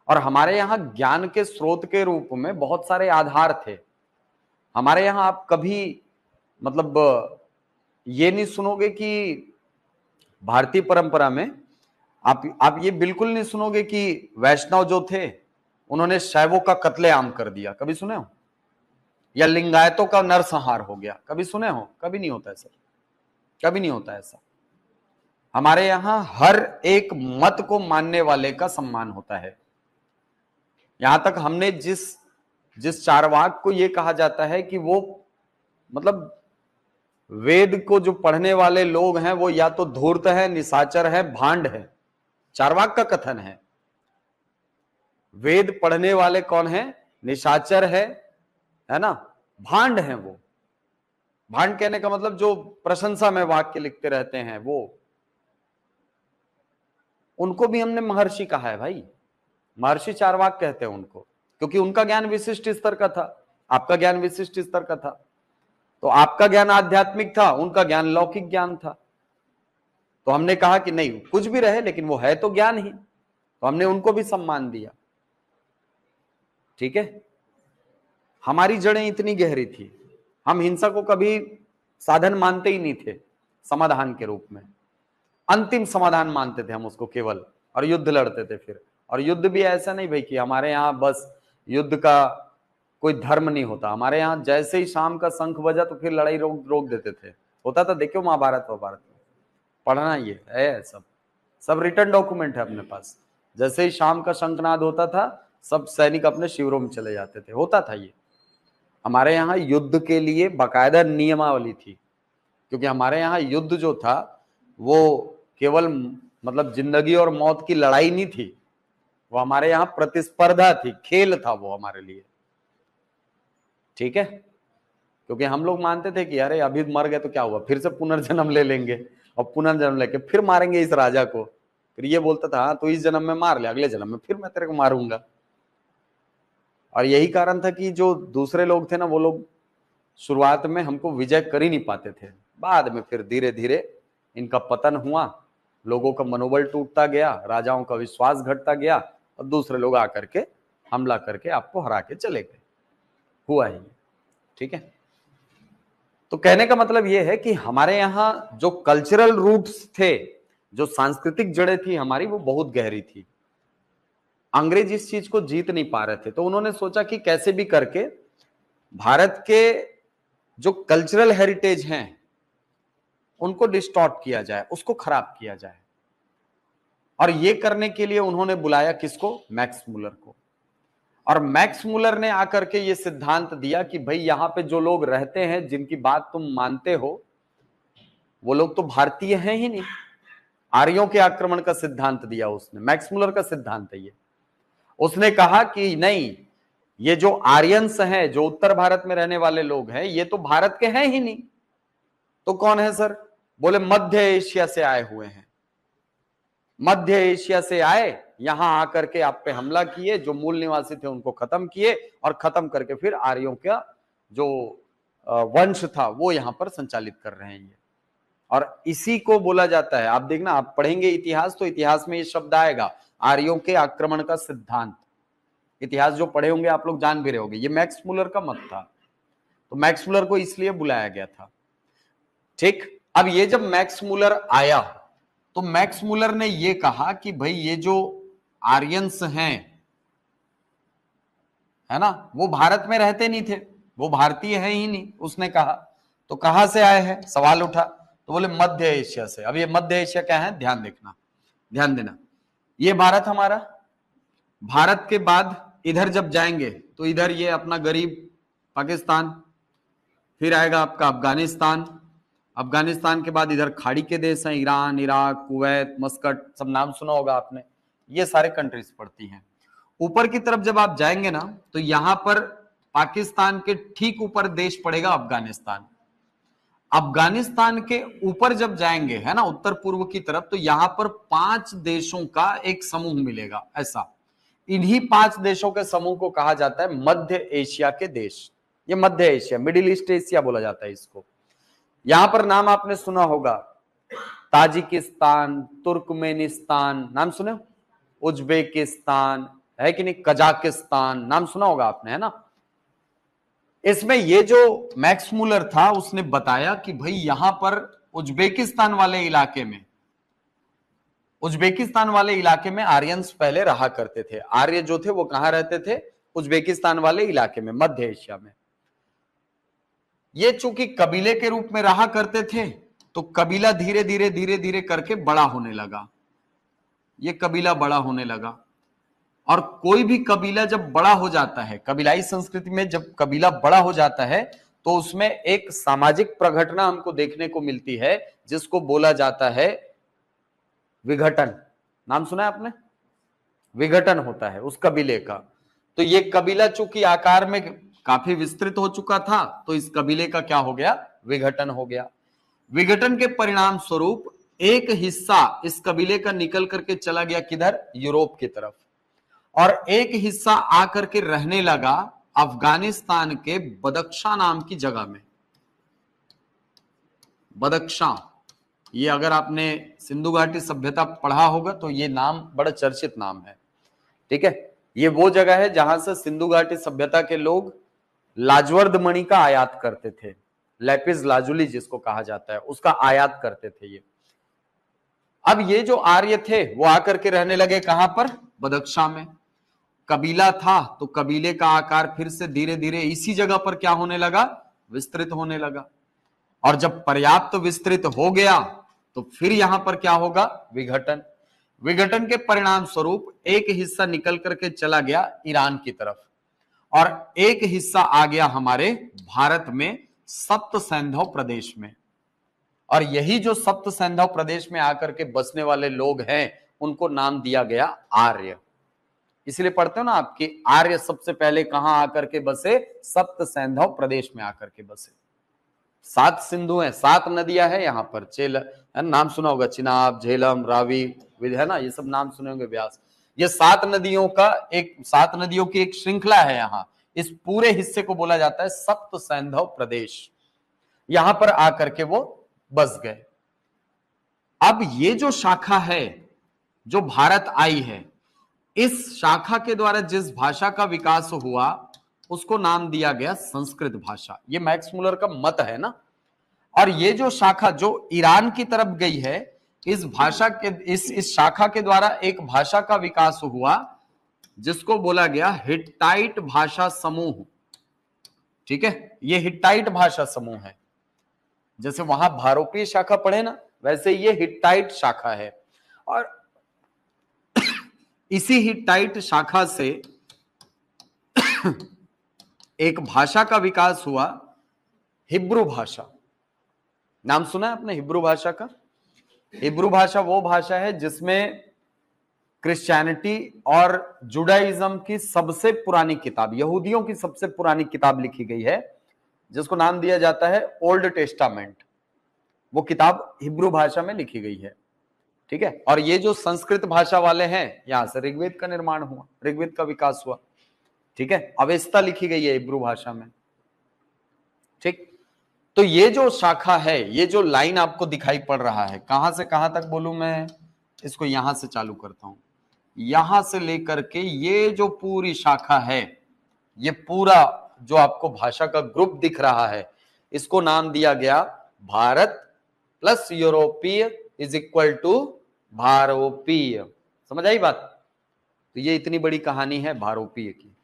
और हमारे यहाँ ज्ञान के स्रोत के रूप में बहुत सारे आधार थे। हमारे यहाँ आप कभी मतलब ये नहीं सुनोगे कि भारतीय परंपरा में आप ये बिल्कुल नहीं सुनोगे कि वैष्णव जो थे उन्होंने शैवों का कत्लेआम कर दिया। कभी सुने हो? या लिंगायतों का नरसंहार हो गया, कभी सुने हो? कभी नहीं होता है सर, कभी नहीं होता ऐसा। हमारे यहां हर एक मत को मानने वाले का सम्मान होता है। यहां तक हमने जिस चारवाक को यह कहा जाता है कि वो मतलब वेद को जो पढ़ने वाले लोग हैं वो या तो धूर्त है, निशाचर है, भांड है, चारवाक का कथन है। वेद पढ़ने वाले कौन है? निशाचर है ना, भांड है। वो भांड कहने का मतलब जो प्रशंसा में वाक्य लिखते रहते हैं, वो उनको भी हमने महर्षि कहा है भाई। महर्षि चारवाक कहते हैं उनको, क्योंकि उनका ज्ञान विशिष्ट स्तर का था, आपका ज्ञान विशिष्ट स्तर का था। तो आपका ज्ञान आध्यात्मिक था, उनका ज्ञान लौकिक ज्ञान था। तो हमने कहा कि नहीं, कुछ भी रहे लेकिन वो है तो ज्ञान ही, तो हमने उनको भी सम्मान दिया। ठीक है। हमारी जड़ें इतनी गहरी थी, हम हिंसा को कभी साधन मानते ही नहीं थे समाधान के रूप में। अंतिम समाधान मानते थे हम उसको केवल, और युद्ध लड़ते थे फिर। और युद्ध भी ऐसा नहीं भाई कि हमारे यहाँ बस युद्ध का कोई धर्म नहीं होता। हमारे यहाँ जैसे ही शाम का शंख बजा तो फिर लड़ाई रोक देते थे। होता था, देखो महाभारत में पढ़ना, ये है सब रिटर्न डॉक्यूमेंट है अपने पास। जैसे ही शाम का शंखनाद होता था, सब सैनिक अपने शिविरों में चले जाते थे। होता था ये। हमारे यहाँ युद्ध के लिए बाकायदा नियमावली थी, क्योंकि हमारे यहाँ युद्ध जो था वो केवल मतलब जिंदगी और मौत की लड़ाई नहीं थी, वो हमारे यहाँ प्रतिस्पर्धा थी, खेल था वो हमारे लिए। ठीक है। क्योंकि हम लोग मानते थे कि अरे अभी मर गए तो क्या हुआ, फिर से पुनर्जन्म ले लेंगे, और पुनर्जन्म लेके फिर मारेंगे इस राजा को। फिर ये बोलता था, हाँ तो इस जन्म में मार ले, अगले जन्म में फिर मैं तेरे को मारूंगा। और यही कारण था कि जो दूसरे लोग थे ना, वो लोग शुरुआत में हमको विजय कर ही नहीं पाते थे, बाद में फिर धीरे धीरे इनका पतन हुआ, लोगों का मनोबल टूटता गया, राजाओं का विश्वास घटता गया और दूसरे लोग आकर के हमला करके आपको हरा के चले गए। हुआ ही, ठीक है। तो कहने का मतलब यह है कि हमारे यहां जो कल्चरल रूट्स थे, जो सांस्कृतिक जड़ें थी हमारी, वो बहुत गहरी थी। अंग्रेज इस चीज को जीत नहीं पा रहे थे, तो उन्होंने सोचा कि कैसे भी करके भारत के जो कल्चरल हेरिटेज हैं उनको डिस्टॉर्ट किया जाए, उसको खराब किया जाए। और ये करने के लिए उन्होंने बुलाया किसको? मैक्स मुलर को। और मैक्स मुलर ने आकर के ये सिद्धांत दिया कि भाई यहां पे जो लोग रहते हैं, जिनकी बात तुम मानते हो, वो लोग तो भारतीय हैं ही नहीं। आर्यों के आक्रमण का सिद्धांत दिया उसने, मैक्स मुलर का सिद्धांत है ये। उसने कहा कि नहीं, ये जो आर्यंस हैं, जो उत्तर भारत में रहने वाले लोग हैं, ये तो भारत के हैं ही नहीं। तो कौन है सर? बोले मध्य एशिया से आए हुए हैं। मध्य एशिया से आए, यहां आकर के आप पे हमला किए, जो मूल निवासी थे उनको खत्म किए, और खत्म करके फिर आर्यों का जो वंश था वो यहां पर संचालित कर रहे हैं ये। और इसी को बोला जाता है, आप देखना, आप पढ़ेंगे इतिहास तो इतिहास में ये शब्द आएगा, आर्यों के आक्रमण का सिद्धांत। इतिहास जो पढ़े होंगे आप लोग जान भी रहे होंगे, ये मैक्स मुलर का मत था। तो मैक्स मुलर को इसलिए बुलाया गया था, ठीक। अब ये जब मैक्स मुलर आया तो मैक्स मुलर ने ये कहा कि भाई ये जो आर्यंस हैं, है ना, वो भारत में रहते नहीं थे, वो भारतीय है ही नहीं, उसने कहा। तो कहां से आए हैं? सवाल उठा, तो बोले मध्य एशिया से। अब ये मध्य एशिया क्या है? ध्यान देखना, ध्यान देना। ये भारत हमारा, भारत के बाद इधर जब जाएंगे तो इधर ये अपना गरीब पाकिस्तान, फिर आएगा आपका अफगानिस्तान, अफगानिस्तान के बाद इधर खाड़ी के देश हैं, ईरान, इराक, कुवैत, मस्कट, सब नाम सुना होगा आपने, ये सारे कंट्रीज पड़ती हैं। ऊपर की तरफ जब आप जाएंगे ना, तो यहां पर पाकिस्तान के ठीक ऊपर देश पड़ेगा अफगानिस्तान। अफगानिस्तान के ऊपर जब जाएंगे, है ना, उत्तर पूर्व की तरफ, तो यहां पर 5 देशों का एक समूह मिलेगा। ऐसा इन्हीं 5 देशों के समूह को कहा जाता है मध्य एशिया के देश। ये मध्य एशिया, मिडिल ईस्ट एशिया बोला जाता है इसको। यहां पर नाम आपने सुना होगा, ताजिकिस्तान, तुर्कमेनिस्तान, नाम सुने? उज्बेकिस्तान, है कि नहीं? कजाकिस्तान, नाम सुना होगा आपने, है ना। इसमें ये जो मैक्स मुलर था उसने बताया कि भाई यहां पर उज्बेकिस्तान वाले इलाके में, उज्बेकिस्तान वाले इलाके में आर्यंस पहले रहा करते थे। आर्य जो थे वो कहां रहते थे? उज्बेकिस्तान वाले इलाके में, मध्य एशिया में। ये चूंकि कबीले के रूप में रहा करते थे, तो कबीला धीरे धीरे धीरे धीरे करके बड़ा होने लगा। ये कबीला बड़ा होने लगा, और कोई भी कबीला जब बड़ा हो जाता है, कबीलाई संस्कृति में जब कबीला बड़ा हो जाता है, तो उसमें एक सामाजिक प्रघटना हमको देखने को मिलती है, जिसको बोला जाता है विघटन। नाम सुना है आपने? विघटन होता है उस कबीले का। तो ये कबीला चूंकि आकार में काफी विस्तृत हो चुका था, तो इस कबीले का क्या हो गया? विघटन हो गया। विघटन के परिणाम स्वरूप एक हिस्सा इस कबीले का निकल करके चला गया किधर? यूरोप की तरफ, और एक हिस्सा आकर के रहने लगा अफगानिस्तान के बदख्शां नाम की जगह में। बदख्शां, ये अगर आपने सिंधु घाटी सभ्यता पढ़ा होगा तो ये नाम बड़ा चर्चित नाम है, ठीक है। ये वो जगह है जहां से सिंधु घाटी सभ्यता के लोग लाजवर्द मणि का आयात करते थे, लैपिस लाजुली जिसको कहा जाता है, उसका आयात करते थे ये। अब ये जो आर्य थे वो आकर के रहने लगे कहां पर? बदख्शां में। कबीला था तो कबीले का आकार फिर से धीरे धीरे इसी जगह पर क्या होने लगा? विस्तृत होने लगा। और जब पर्याप्त विस्तृत हो गया तो फिर यहां पर क्या होगा? विघटन। विघटन के परिणाम स्वरूप एक हिस्सा निकल करके चला गया ईरान की तरफ, और एक हिस्सा आ गया हमारे भारत में सप्त सैंधव प्रदेश में। और यही जो सप्त सैंधव प्रदेश में आकर के बसने वाले लोग हैं, उनको नाम दिया गया आर्य। इसलिए पढ़ते हो ना आपकी, आर्य सबसे पहले कहां आकर के बसे? सप्त सैंधव प्रदेश में आकर के बसे। 7 सिंधु हैं, 7 नदियां हैं यहां पर। नाम सुना होगा, चिनाब, झेलम, रावी, है ना, ये सब नाम सुने होंगे, व्यास। ये 7 नदियों का एक, 7 नदियों की एक श्रृंखला है यहाँ। इस पूरे हिस्से को बोला जाता है सप्त सैंधव प्रदेश। यहां पर आकर के वो बस गए। अब ये जो शाखा है जो भारत आई है, इस शाखा के द्वारा जिस भाषा का विकास हुआ उसको नाम दिया गया संस्कृत भाषा। ये मैक्स मुलर का मत है ना। और ये जो शाखा जो ईरान की तरफ गई है, इस भाषा के इस शाखा के द्वारा एक भाषा का विकास हुआ जिसको बोला गया हिट्टाइट भाषा समूह। ठीक है, ये हिट्टाइट भाषा समूह है। जैसे वहां भारोपीय शाखा पढ़े ना, वैसे ये हिट्टाइट शाखा है। और इसी हिट्टाइट शाखा से एक भाषा का विकास हुआ, हिब्रू भाषा। नाम सुना है आपने हिब्रू भाषा का? हिब्रू भाषा वो भाषा है जिसमें क्रिश्चियनिटी और जुडाइज्म की सबसे पुरानी किताब, यहूदियों की सबसे पुरानी किताब लिखी गई है, जिसको नाम दिया जाता है ओल्ड टेस्टामेंट। वो किताब हिब्रू भाषा में लिखी गई है। ठीक है, और ये जो संस्कृत भाषा वाले हैं, यहां से ऋग्वेद का निर्माण हुआ, ऋग्वेद का विकास हुआ। ठीक है, अवेस्ता लिखी गई है हिब्रू भाषा में। ठीक, तो ये जो शाखा है, ये जो लाइन आपको दिखाई पड़ रहा है, कहां से कहां तक बोलूं मैं? इसको यहां से चालू करता हूं। यहां से लेकर के ये जो पूरी शाखा है, ये पूरा जो आपको भाषा का ग्रुप दिख रहा है, इसको नाम दिया गया भारत प्लस यूरोपीय इज इक्वल टू भारोपीय। समझ आई बात? तो ये इतनी बड़ी कहानी है भारोपीय की।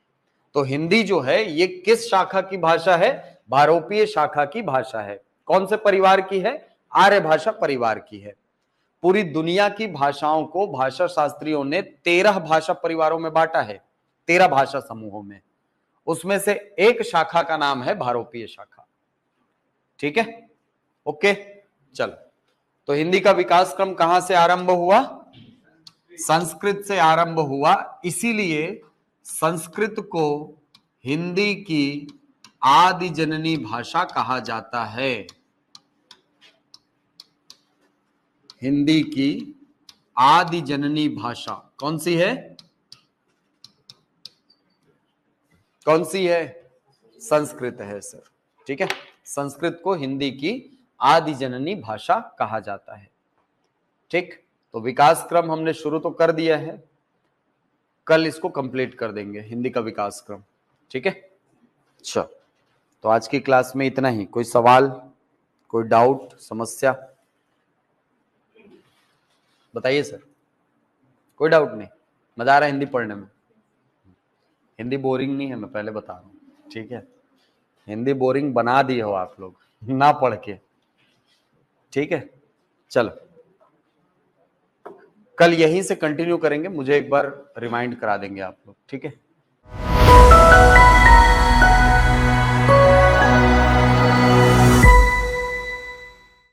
तो हिंदी जो है ये किस शाखा की भाषा है? भारोपीय शाखा की भाषा है। कौन से परिवार की है? आर्य भाषा परिवार की है। पूरी दुनिया की भाषाओं को भाषा शास्त्रियों ने 13 भाषा परिवारों में बांटा है, 13 भाषा समूहों में। उसमें से एक शाखा का नाम है भारोपीय शाखा। ठीक है, ओके, चलो। तो हिंदी का विकास क्रम कहां से आरंभ हुआ? संस्कृत से आरंभ हुआ। इसीलिए संस्कृत को हिंदी की आदि जननी भाषा कहा जाता है। हिंदी की आदि जननी भाषा कौन सी है? कौन सी है? संस्कृत है सर। ठीक है, संस्कृत को हिंदी की आदि जननी भाषा कहा जाता है। ठीक, तो विकास क्रम हमने शुरू तो कर दिया है, कल इसको कंप्लीट कर देंगे हिंदी का विकास क्रम। ठीक है, अच्छा, तो आज की क्लास में इतना ही। कोई सवाल, कोई डाउट, समस्या बताइए सर। कोई डाउट नहीं? मजा आ रहा है हिंदी पढ़ने में? हिंदी बोरिंग नहीं है, मैं पहले बता रहा हूँ। ठीक है, हिंदी बोरिंग बना दिए हो आप लोग ना पढ़ के। ठीक है, चलो कल यहीं से कंटिन्यू करेंगे, मुझे एक बार रिमाइंड करा देंगे आप लोग। ठीक है।